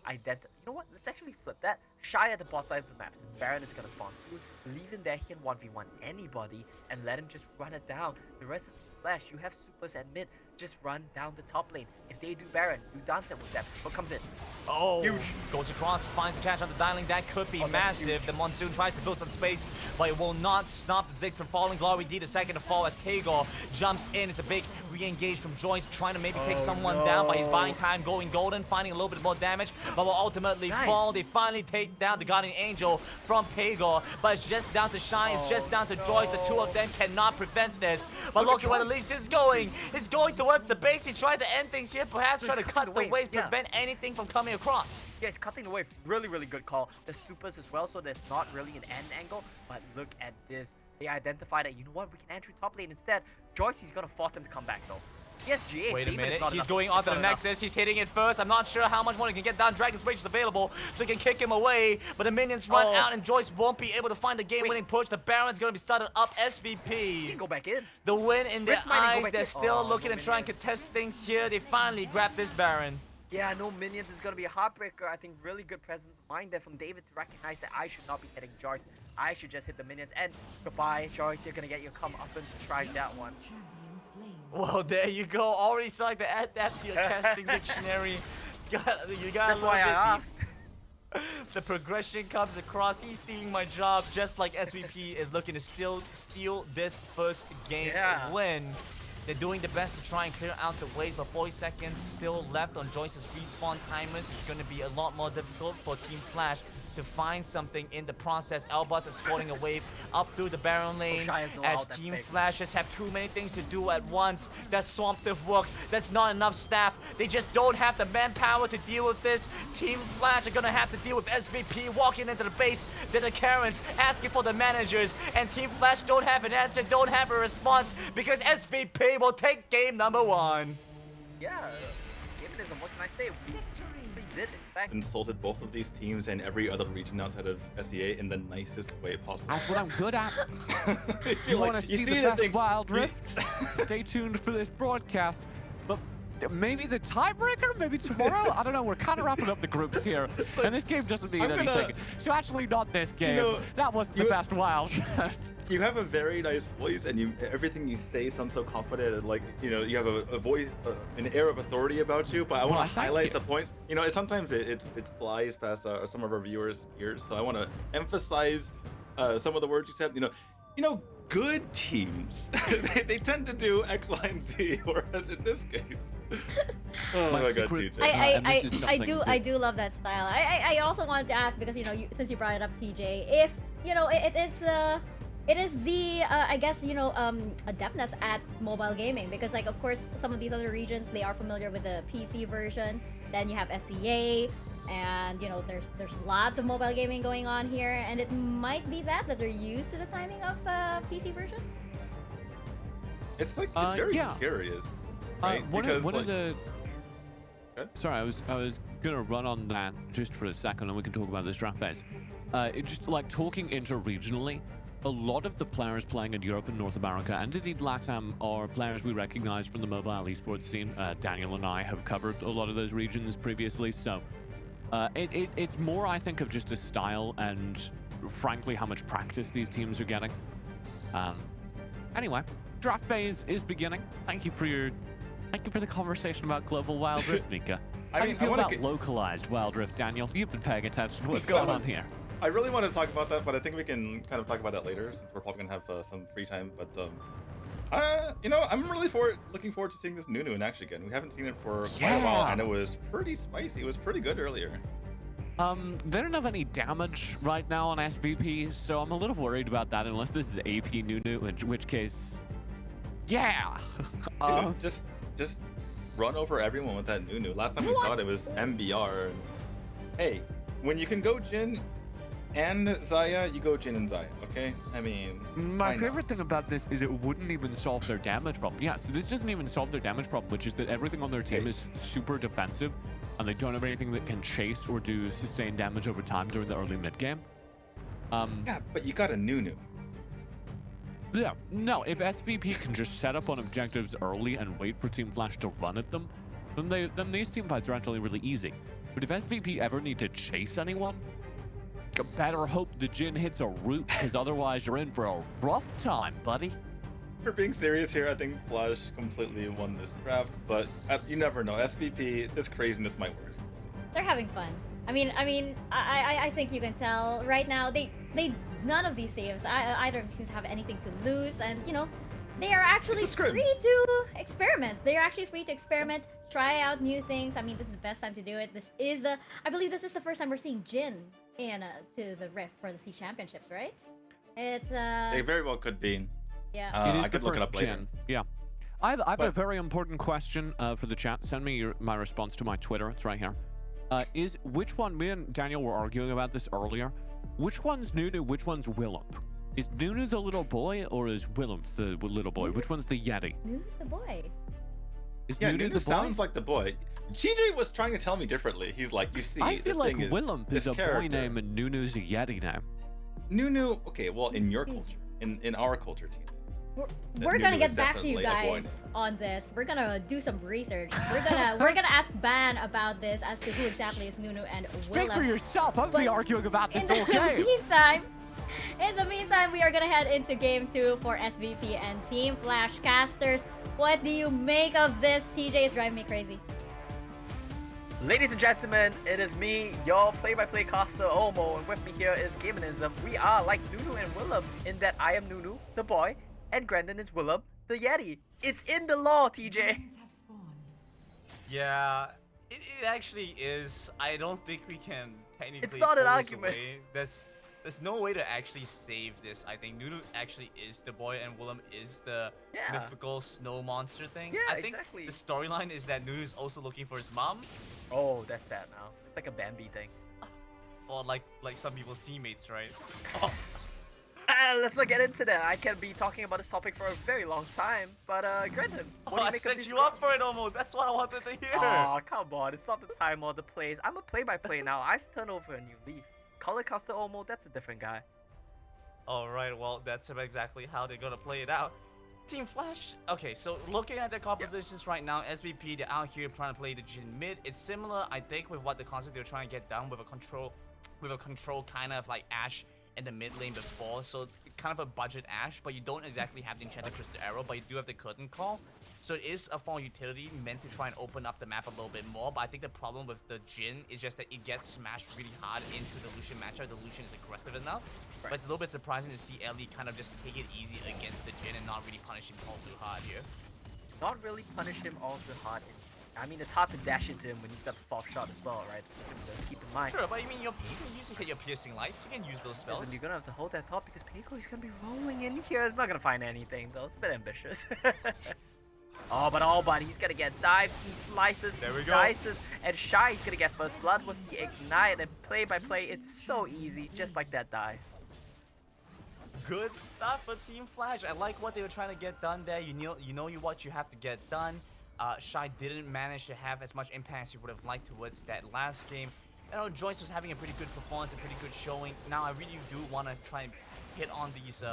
you know what? Let's actually flip that. Shy at the bot side of the map, since Baron is gonna spawn soon. Leave him there, he can 1v1 anybody, and let him just run it down. The rest of Team Flash, you have supers at mid, just run down the top lane. If they do Baron, you dance it with them. What comes in? Oh, Huge. Goes across, finds the catch on the Dialing. That could be massive. The Monsoon tries to build some space, but it will not stop the Ziggs from falling. Glory D, the second to fall as Pagor jumps in. It's a big re-engage from Joyce, trying to maybe take someone down, but he's buying time, going golden, finding a little bit more damage, but will ultimately fall. They finally take down the Guardian Angel from Pagor, but it's just down to Shine, it's just down to Joyce. The two of them cannot prevent this. But look at where the least is going. It's going towards the base. He's trying to end things here, perhaps trying to cut the wave, prevent anything from coming across. Yeah, he's cutting the wave. Really, really good call. The supers as well, so there's not really an end angle. But look at this. They identified that, you know what, we can enter top lane instead. Joyce, he's gonna force them to come back though. Yes, GA. Wait a minute, he's going onto the Nexus, he's hitting it first. I'm not sure how much more he can get down. Dragon's Rage is available, so he can kick him away. But the minions run out, and Joyce won't be able to find the game-winning push. The Baron's gonna be started up. SVP. He can go back in. The win in their eyes. They're still looking to try and contest things here. They finally grab this Baron. Yeah, no minions is gonna be a heartbreaker. I think really good presence of mind there from David to recognize that I should not be hitting Joyce. I should just hit the minions. And goodbye, Joyce. You're gonna get your comeuppance to try that one. Well, there you go. Already starting to add that to your testing dictionary. You got That's why I asked. The progression comes across. He's stealing my job, just like SVP is looking to still steal this first game win. They're doing the best to try and clear out the waves, but 40 seconds still left on Joyce's respawn timers. It's going to be a lot more difficult for Team Flash to find something in the process. Elbots is scoring a wave up through the Baron lane as Team Flash just have too many things to do at once. That's swamptive work. That's not enough staff. They just don't have the manpower to deal with this. Team Flash are gonna have to deal with SVP walking into the base. Then the Karens asking for the managers, and Team Flash don't have an answer, don't have a response because SVP will take game number 1. Yeah, Gaminism, what can I say? We did, in fact. Insulted both of these teams and every other region outside of SEA in the nicest way possible. That's what I'm good at. You want to see the best Wild Rift? Stay tuned for this broadcast. But maybe the tiebreaker? Maybe tomorrow? I don't know. We're kind of wrapping up the groups here. Like, and this game doesn't mean anything. So actually not this game. That wasn't the best Wild Rift. You have a very nice voice, and everything you say sounds so confident, and like you have a voice, an air of authority about you. But I want to highlight the point. Sometimes it flies past some of our viewers' ears, so I want to emphasize some of the words you said. Good teams they tend to do X, Y, and Z, whereas in this case, oh my God, TJ. I do love that style. I also wanted to ask because since you brought it up, TJ, if it is the I guess adeptness at mobile gaming, because like of course some of these other regions, they are familiar with the PC version. Then you have SEA, and there's lots of mobile gaming going on here, and it might be that they're used to the timing of PC version. It's like it's very curious, right? Sorry, I was gonna run on that just for a second, and we can talk about this draft phase. Just like talking interregionally. A lot of the players playing in Europe and North America, and indeed LATAM, are players we recognize from the mobile esports scene. Daniel and I have covered a lot of those regions previously, so it's more, I think, of just a style and, frankly, how much practice these teams are getting. Anyway, draft phase is beginning. Thank you for the conversation about global Wild Rift, Mika. How do you feel about localized Wild Rift, Daniel? You've been paying attention. What's going on here? I really want to talk about that, but I think we can kind of talk about that later since we're probably gonna have some free time. But I'm really looking forward to seeing this Nunu in action again. We haven't seen it for quite a while, and it was pretty spicy. It was pretty good earlier. They don't have any damage right now on SVP, so I'm a little worried about that unless this is AP Nunu, in which case, yeah. Just run over everyone with that Nunu. Last time we saw it was MBR. Hey, when you can go Jin and Xayah, you go Jin and Xayah, okay? I mean, my favorite thing about this is it wouldn't even solve their damage problem. Yeah, so this doesn't even solve their damage problem, which is that everything on their team is super defensive, and they don't have anything that can chase or do sustained damage over time during the early mid game. Yeah, but you got a Nunu. Yeah, no, if SVP can just set up on objectives early and wait for Team Flash to run at them, then these team fights are actually really easy. But if SVP ever need to chase anyone, better hope the Jin hits a root, because otherwise you're in for a rough time, buddy. For being serious here, I think Flash completely won this draft, but you never know. SVP, this craziness might work. They're having fun. I mean, I think you can tell right now. They none of these teams, either of these teams, have anything to lose, and they are actually free to experiment. They are actually free to experiment, try out new things. I mean, this is the best time to do it. I believe this is the first time we're seeing Jin in to the Rift for the C Championships, right? It's They very well could be. Yeah. It is I could look it up later. Yeah. I have a very important question for the chat. Send me my response to my Twitter. It's right here. Is which one? Me and Daniel were arguing about this earlier. Which one's Nunu? Which one's Willump? Is Nunu the little boy, or is Willump the little boy? Which one's the Yeti? Nunu's the boy. Is Yeah, Nunu Nunu the sounds boy? like the boy. GJ was trying to tell me differently. He's like, you see, I feel like thing Willump is a boy name and Nunu's a Yeti name. Nunu, okay, well, in your culture, in our culture, team, We're gonna Nunu is get back to you definitely a boy guys on this. We're gonna do some research. We're gonna ask Ban about this as to who exactly is Nunu and Speak for Willem. yourself. I'll be But arguing about this all In game. the meantime, we are gonna head into game 2 for SVP and Team Flash casters. What do you make of this? TJ is driving me crazy. Ladies and gentlemen, it is me, your play-by-play caster Omo, and with me here is Gamenism. We are like Nunu and Willem in that I am Nunu, the boy, and Grandin is Willem, the Yeti. It's in the law, TJ. Yeah, it actually is. I don't think we can technically. It's not an pull this argument. away. There's no way to actually save this. I think Nunu actually is the boy and Willem is the mythical snow monster thing. Yeah, I think exactly. the storyline is that Nunu's also looking for his mom, Oh, that's sad now. It's like a Bambi thing. or like some people's teammates, right? Let's not get into that. I can be talking about this topic for a very long time. But Grandin, what do you I make of set this? you up for it, Omo. That's what I wanted to hear. Oh, come on. It's not the time or the plays. I'm a play-by-play now. I've turned over a new leaf. Color caster Omo, that's a different guy. Alright, well, that's exactly how they're gonna play it out. Team Flash, okay, so looking at their compositions right now, SVP, they're out here trying to play the Jin mid. It's similar, I think, with what the concept they're trying to get done with a control kind of like Ashe in the mid lane before. So kind of a budget Ashe, but you don't exactly have the Enchanted Crystal Arrow, but you do have the Curtain Call. So it is a fun utility meant to try and open up the map a little bit more, but I think the problem with the Jhin is just that it gets smashed really hard into the Lucian matchup. The Lucian is aggressive enough, but it's a little bit surprising to see Ellie kind of just take it easy against the Jhin and not really punish him all too hard here. Not really punish him all too hard. I mean, it's hard to dash into him when he's got the fourth shot as well, right? So keep in mind. Sure, but I mean, you can use your piercing lights. You can use those spells. Listen, you're gonna have to hold that top because Peiko is gonna be rolling in here. It's not gonna find anything though. It's a bit ambitious. Oh, but he's gonna get dived. He slices, There we he go. dices, and Shy is gonna get first blood with the ignite. And play by play, it's so easy, just like that dive. Good stuff for Team Flash. I like what they were trying to get done there. You know what you have to get done. Shy didn't manage to have as much impact as he would have liked towards that last game. You know, Joyce was having a pretty good performance, a pretty good showing. Now I really do want to try and hit on these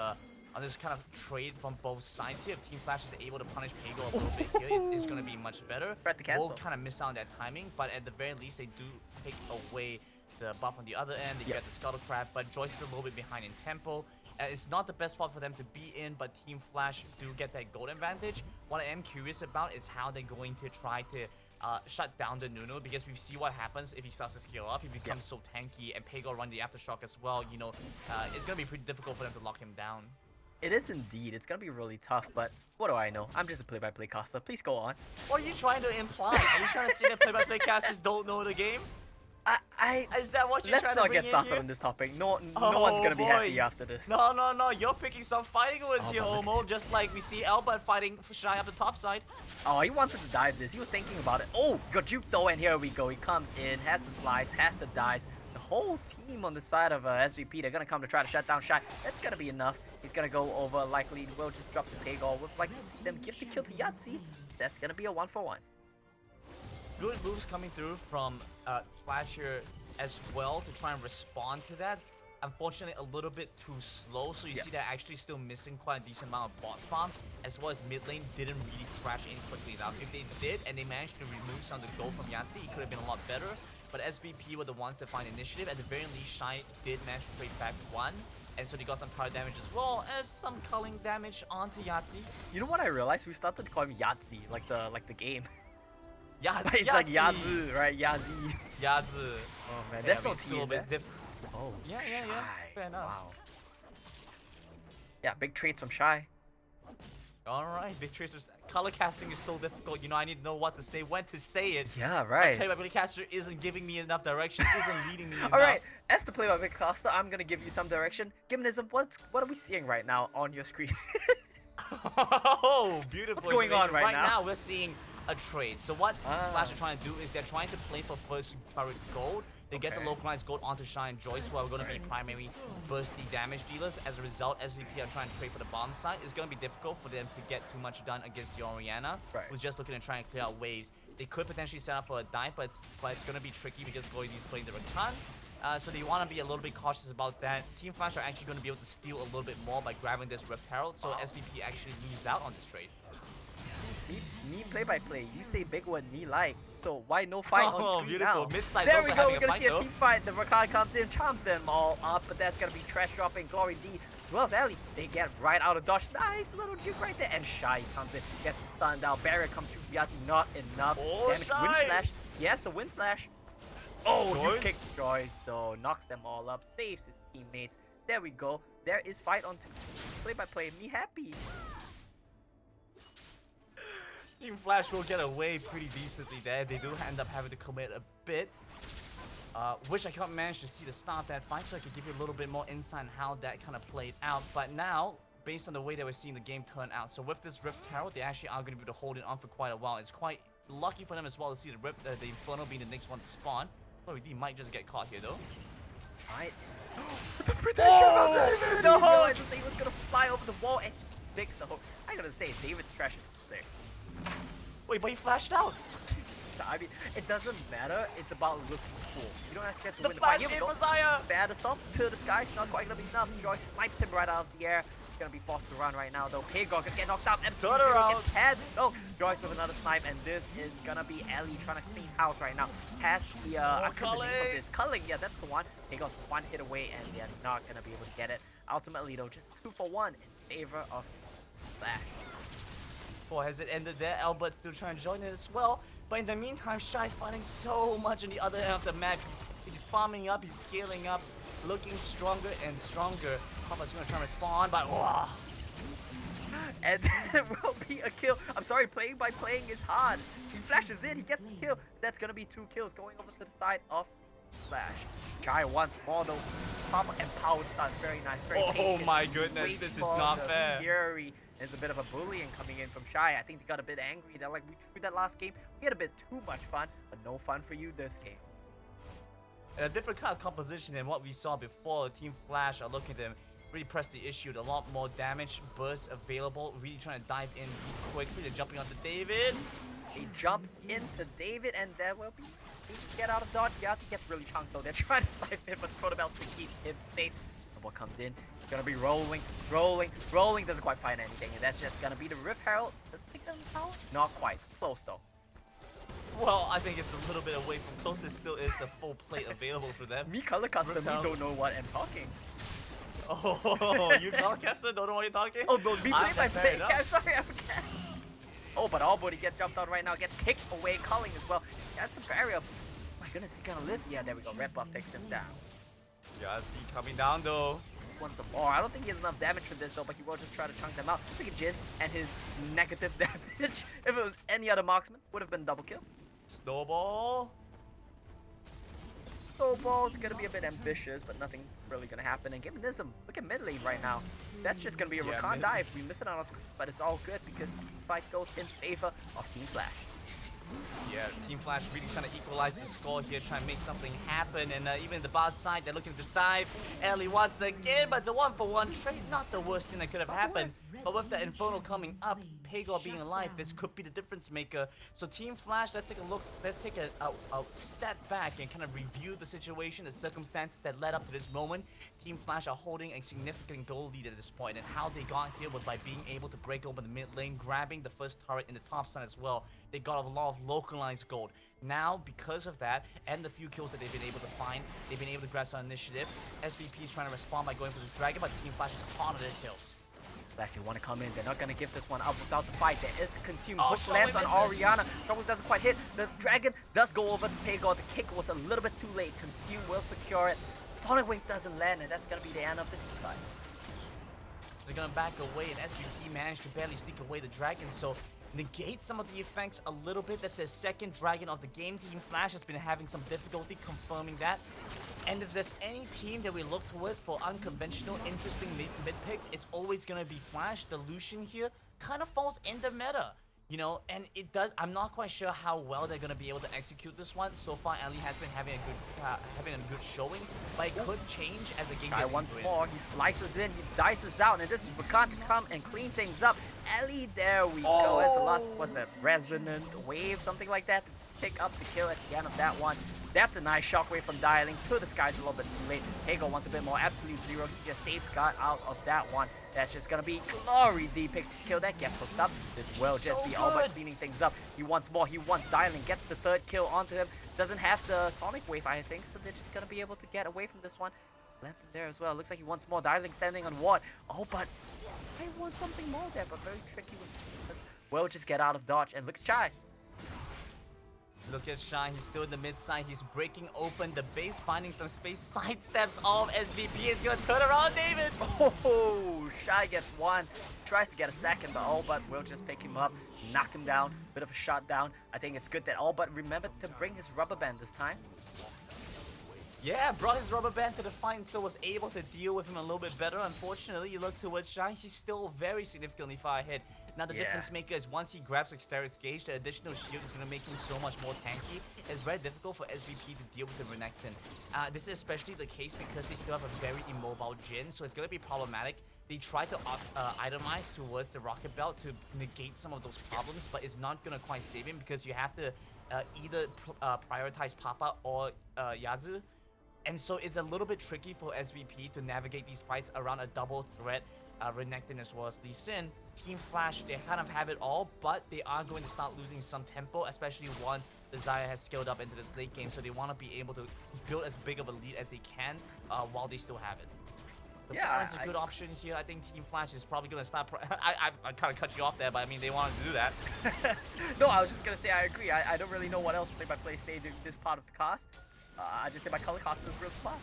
on this kind of trade from both sides here. If Team Flash is able to punish Pego a little bit here, it's going to be much better. We'll kind of miss out on that timing, but at the very least, they do take away the buff on the other end. They get the Scuttle Crab, but Joyce is a little bit behind in tempo. It's not the best spot for them to be in, but Team Flash do get that gold advantage. What I am curious about is how they're going to try to shut down the Nunu, because we see what happens if he starts to scale up. He becomes so tanky, and Pego run the Aftershock as well. You know, it's going to be pretty difficult for them to lock him down. It is indeed. It's gonna be really tough, but what do I know? I'm just a play-by-play caster. Please go on. What are you trying to imply? Are you trying to say that play-by-play casters don't know the game? Is that what you're trying to bring in here? Let's not get started on this topic. No one's gonna be happy after this. No. You're picking some fighting words here, Omo. Just like we see Elba fighting for Shy up the top side. Oh, he wanted to dive this. He was thinking about it. Oh, got juked though, and here we go. He comes in, has the slice, has the dice. The whole team on the side of SVP, they're gonna come to try to shut down Shy. That's gonna be enough. He's gonna go over, likely will just drop the Pego. With like to see them give the kill to Yahtzee. That's gonna be a 1-for-1. Good moves coming through from Flash here as well to try and respond to that. Unfortunately, a little bit too slow, so you see they're actually still missing quite a decent amount of bot farm, as well as mid lane didn't really crash in quickly enough. If they did, and they managed to remove some of the gold from Yahtzee, it could have been a lot better. But SVP were the ones that find initiative. At the very least, Shy did manage to trade back one, and so they got some power damage as well as some culling damage onto Yahtzee. You know what I realized? We started to call him Yahtzee, like the game. Yeah, It's like Yazoo, right? Yazzie. Yazoo. Oh man, that's no T in there. Oh, Yeah. Shy. Fair enough. Wow. Yeah, big traits from Shy. Alright, big tracers. Color casting is so difficult. You know, I need to know what to say, when to say it. Yeah, right. Play-by-play caster isn't giving me enough direction, isn't leading me enough. Alright, as the play-by-play caster, I'm gonna give you some direction. Gamenism, what are we seeing right now on your screen? Oh, beautiful. What's going on right now? Right now, we're seeing a trade. So what Flash are trying to do is they're trying to play for first turret gold. They get the localized gold onto Shy and Joyce, who are going to be primary bursty damage dealers. As a result, SVP are trying to trade for the bomb side. It's going to be difficult for them to get too much done against the Orianna, who's just looking to try and clear out waves. They could potentially set up for a dive, but it's going to be tricky because Goidi's playing the Rakan. So they want to be a little bit cautious about that. Team Flash are actually going to be able to steal a little bit more by grabbing this Rift Herald, so SVP actually lose out on this trade. Me play by play. You say big one, me like. So why no fight on screen beautiful. now? Mid-side's There also we go. having We're a gonna fight, see a though. team fight. The Rakan comes in, charms them all up, but that's gonna be trash dropping. Glory D as well as Ellie. They get right out of dodge. Nice little juke right there. And Shy comes in, gets stunned out. Barrier comes through. Yati not enough. Oh, Damage. Shy. Wind slash. Yes, the wind slash. Oh, Joyce. huge kick. Joyce though knocks them all up, saves his teammates. There we go. There is fight on screen. Play by play. Me happy. Team Flash will get away pretty decently there. They do end up having to commit a bit. Wish I could manage to see the start of that fight so I could give you a little bit more insight on how that kind of played out. But now, based on the way that we're seeing the game turn out, so with this Rift Herald, they actually are going to be able to hold it on for quite a while. It's quite lucky for them as well to see the Inferno being the next one to spawn. Chloe D might just get caught here though. Alright. The protection of David! No! I realized that he was gonna fly over the wall and fix the hook. I gotta say, David's trash is sick. Wait, but he flashed out. I mean, it doesn't matter. It's about looking cool. You don't actually have to The win the fight. flash Here we go. Messiah! Bad stomp to the sky. It's not quite gonna be enough. Joyce snipes him right out of the air. He's gonna be forced to run right now though. Pagog gonna get knocked out. Turn around. Gets head. Oh, Joyce with another snipe, and this is gonna be Ellie trying to clean house right now. Has the I forget the name of this. Culling, yeah, that's the one. Pagog's one hit away, and they're not gonna be able to get it. Ultimately though, just 2 for 1 in favor of Flash. Boy, has it ended there. Albert's still trying to join it as well. But in the meantime, Shy's fighting so much on the other end of the map. He's farming up, he's scaling up, looking stronger and stronger. Papa's gonna try to respond, but wow. And there will be a kill. I'm sorry, playing by playing is hard. He flashes in, he gets the kill. That's gonna be 2 kills going over to the side of Flash. Shy once more though. Papa empowered start. Very nice, very patient. my goodness, Wait this is for not the fair. Fury. There's a bit of a bullying coming in from Shy. I think they got a bit angry. They're like, we threw that last game. We had a bit too much fun, but no fun for you this game. And a different kind of composition than what we saw before. Team Flash are looking at them, really press the issue. A lot more damage, bursts available, really trying to dive in quickly. They're jumping onto David. He jumps into David, and there will be. He can get out of dodge. Yasi gets really chunked though. They're trying to snipe him, but throw them out to keep him safe. And what comes in? He's gonna be rolling. Doesn't quite find anything, and that's just gonna be the Rift Herald. Does it take down the tower? Not quite. Close though. Well, I think it's a little bit away from close. There still is a full plate available for them. Me color custom, Rift me Herald. don't know what I'm talking. Oh, you Caster don't know what you're talking? Oh no, me play by fair play. enough. Yeah, sorry, I forgot. Oh, but Allbody gets jumped out right now. Gets kicked away. Culling as well. That's the barrier. Oh my goodness, he's gonna live. Yeah, there we go. Red buff takes him down. Yeah, he coming down though. Want some more. I don't think he has enough damage for this though, but he will just try to chunk them out. Look at Jin and his negative damage. If it was any other marksman, would have been double kill. Snowball. Snowball's gonna be a bit ambitious, but nothing really gonna happen. And given this, look at mid lane right now. That's just gonna be a Yeah, Rakan mid- dive. We miss it on our screen, but it's all good because the fight goes in favor of Team Flash. Yeah, Team Flash really trying to equalize the score here, trying to make something happen. And even the bot side, they're looking to dive. Ellie once again, but it's a 1-for-1 trade. Not the worst thing that could have happened. But with the Inferno coming up, Pagor being alive, this could be the difference maker. So Team Flash, let's take a look. Let's take a step back and kind of review the situation, the circumstances that led up to this moment. Team Flash are holding a significant goal lead at this point, and how they got here was by being able to break open the mid lane, grabbing the first turret in the top side as well. They got a lot of localized gold. Now, because of that, and the few kills that they've been able to find, they've been able to grab some initiative. SVP is trying to respond by going for this dragon, but Team Flash is part of their kills. Flash, they want to come in. They're not going to give this one up without the fight. There is the consume. Oh, Hook lands on Shockwave misses. Oriana. Shockwave doesn't quite hit. The dragon does go over to Pagor. The kick was a little bit too late. Consume will secure it. Sonic Wave doesn't land, and that's going to be the end of the team fight. They're gonna back away, and SVP managed to barely sneak away the dragon, so negate some of the effects a little bit. That's their second dragon of the game. Team Flash has been having some difficulty confirming that. And if there's any team that we look towards for unconventional, interesting mid picks, it's always gonna be Flash. The Lucian here kind of falls in the meta. You know, and it does. I'm not quite sure how well they're gonna be able to execute this one. So far, Ali has been having a good showing, but it could change as the game Guy gets once into it. more, he slices in, he dices out, and this is Rakan to come and clean things up. Ellie, there we go, as the last, what's that, resonant wave, something like that, to pick up the kill at the end of that one. That's a nice shockwave from dialing to the skies a little bit too late. Hago wants a bit more. Absolute Zero. He just saves Scott out of that one. That's just gonna be Glory. The picks kill that gets hooked up. This will just be all but cleaning things up. He wants more. He wants dialing. Gets the third kill onto him. Doesn't have the Sonic Wave, I think, so they're just gonna be able to get away from this one. Lantern there as well. Looks like he wants more. Dialing standing on ward. Oh, but I want something more there, but very tricky with will just get out of dodge. And look at Shy. Look at Shine, he's still in the mid side. He's breaking open the base, finding some space, sidesteps all of SVP. It's gonna turn around, David. Oh, Shy gets one, tries to get a second, but all but will just pick him up, knock him down. Bit of a shot down. I think it's good that all but remembered to bring his rubber band this time. Yeah, brought his rubber band to the fight, so was able to deal with him a little bit better. Unfortunately, you look towards Shine, he's still very significantly far ahead. Now the difference maker is once he grabs Exterior's Gauge, the additional shield is going to make him so much more tanky. It's very difficult for SVP to deal with the Renekton. This is especially the case because they still have a very immobile Jhin, so it's going to be problematic. They try to itemize towards the Rocket Belt to negate some of those problems, but it's not going to quite save him because you have to either prioritize Papa or Yazu. And so it's a little bit tricky for SVP to navigate these fights around a double threat Renekton as well as Lee Sin. Team Flash, they kind of have it all, but they are going to start losing some tempo, especially once the Xayah has scaled up into this late game, so they want to be able to build as big of a lead as they can while they still have it. The Baron's a good option here. I think Team Flash is probably going to stop. I kind of cut you off there, but I mean, they wanted to do that. No, I was just going to say I agree. I don't really know what else play-by-play say during this part of the cast. I just say my color cost is real smart.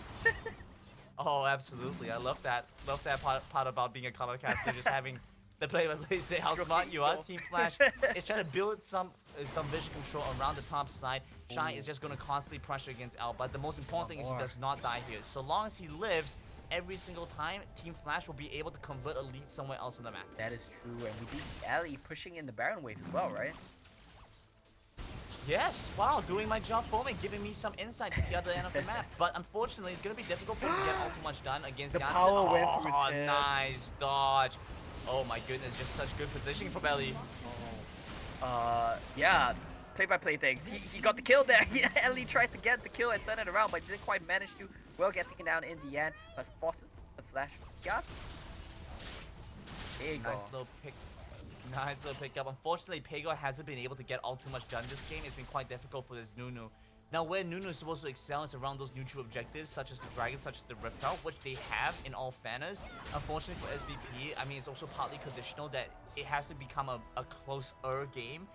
Oh, absolutely. I love that. Love that part about being a color caster, just having the play-by-play say how smart you are. Team Flash is trying to build some vision control around the top side. Shine is just going to constantly pressure against Al, but the most important thing is he does not die here. So long as he lives, every single time, Team Flash will be able to convert a lead somewhere else on the map. That is true, and we do see Ali pushing in the Baron wave as well, right? Yes, wow, doing my job for me, giving me some insight to the other end of the map. But unfortunately, it's going to be difficult for him to get all too much done against the Jansen. power went through his head. Nice dodge. Oh my goodness, just such good positioning from Ellie. Yeah, play-by-play things. He got the kill there. Ellie tried to get the kill and turn it around, but didn't quite manage to. Will get taken down in the end, but forces the flash. Yes. There you go. Nice little pick. Nice little pickup. Unfortunately, Pego hasn't been able to get all too much done this game. It's been quite difficult for this Nunu. Now, where Nunu is supposed to excel is around those neutral objectives, such as the Dragon, such as the Reptile, which they have in all fairness. Unfortunately for SVP, I mean, it's also partly conditional that it has to become a closer game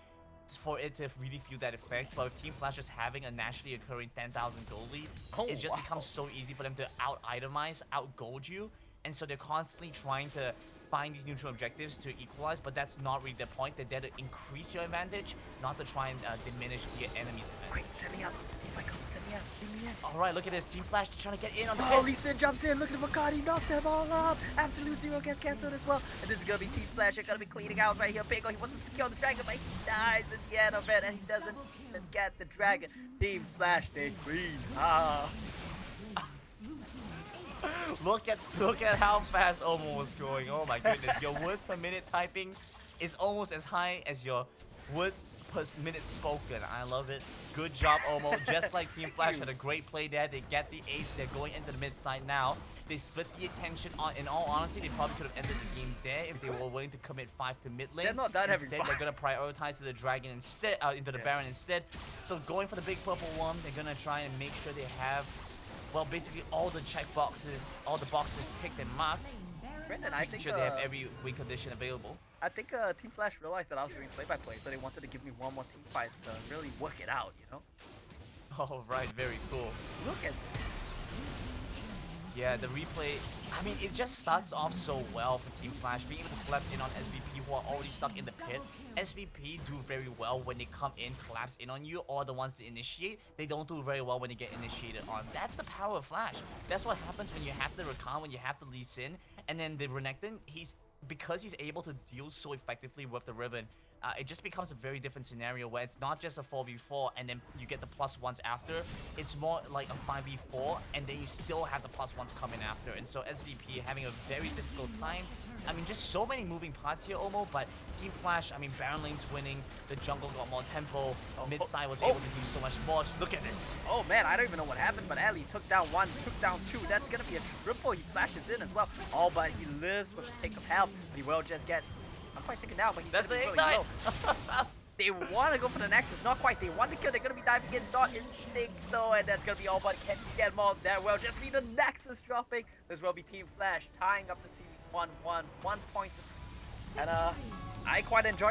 for it to really feel that effect. But with Team Flash just having a naturally occurring 10,000 gold lead, it just becomes so easy for them to out-itemize, out-gold you. And so they're constantly trying to find these neutral objectives to equalize, but that's not really the point. They're there to increase your advantage, not to try and diminish the enemy's advantage. Quick, send me out. Send me out. Leave me in. All right, look at this. Team Flash trying to get in on the Lee Sin jumps in. Look at the Vakati. Knocks them all up. Absolute Zero gets cancelled as well. And this is going to be Team Flash. They're going to be cleaning out right here. Pego, he wants to secure the dragon, but he dies at the end of it, and he doesn't even get the dragon. Team Flash, they clean house. Look at how fast Omo was going. Oh my goodness. Your words per minute typing is almost as high as your words per minute spoken. I love it. Good job, Omo. Just like Team Flash had a great play there. They get the ace. They're going into the mid side now. They split the attention on. In all honesty, they probably could have ended the game there if they were willing to commit 5 to mid lane. They're not done having Instead, fun. they're gonna prioritize to the dragon instead, into the Baron instead. So going for the big purple one, they're gonna try and make sure they have, well, basically all the check boxes, all the boxes ticked and marked. Brendan, I think Sure, they have every win condition available. I think Team Flash realized that I was doing play-by-play, so they wanted to give me one more team fight to really work it out, you know? Oh, right, very cool. Look at Yeah, the replay, I mean, it just starts off so well for Team Flash, being able to collapse in on SVP who are already stuck in the pit. SVP do very well when they come in, collapse in on you, or the ones to initiate. They don't do very well when they get initiated on. That's the power of Flash. That's what happens when you have the Rakan, when you have the Lee Sin, and then the Renekton, he's because he's able to deal so effectively with the Riven, it just becomes a very different scenario where it's not just a 4v4 and then you get the +1s after. It's more like a 5v4 and then you still have the +1s coming after. And so SVP having a very difficult time. I mean, just so many moving parts here, Omo, but Team Flash, I mean, Baron lane's winning, the jungle got more tempo, mid-side was able to do so much more. Just look at this. Oh man, I don't even know what happened, but Ali took down 1, took down 2. That's gonna be a triple. He flashes in as well. Oh, but he lives with a tick of health. He will just get, not quite taken down, but he's That's gonna be the really ignite. low. They want to go for the Nexus, not quite. They want to kill. They're going to be diving in, not instinct though, and that's going to be all but can get more. That will just be the Nexus dropping. This will be Team Flash tying up the series 1-1, 1 point. And I quite enjoyed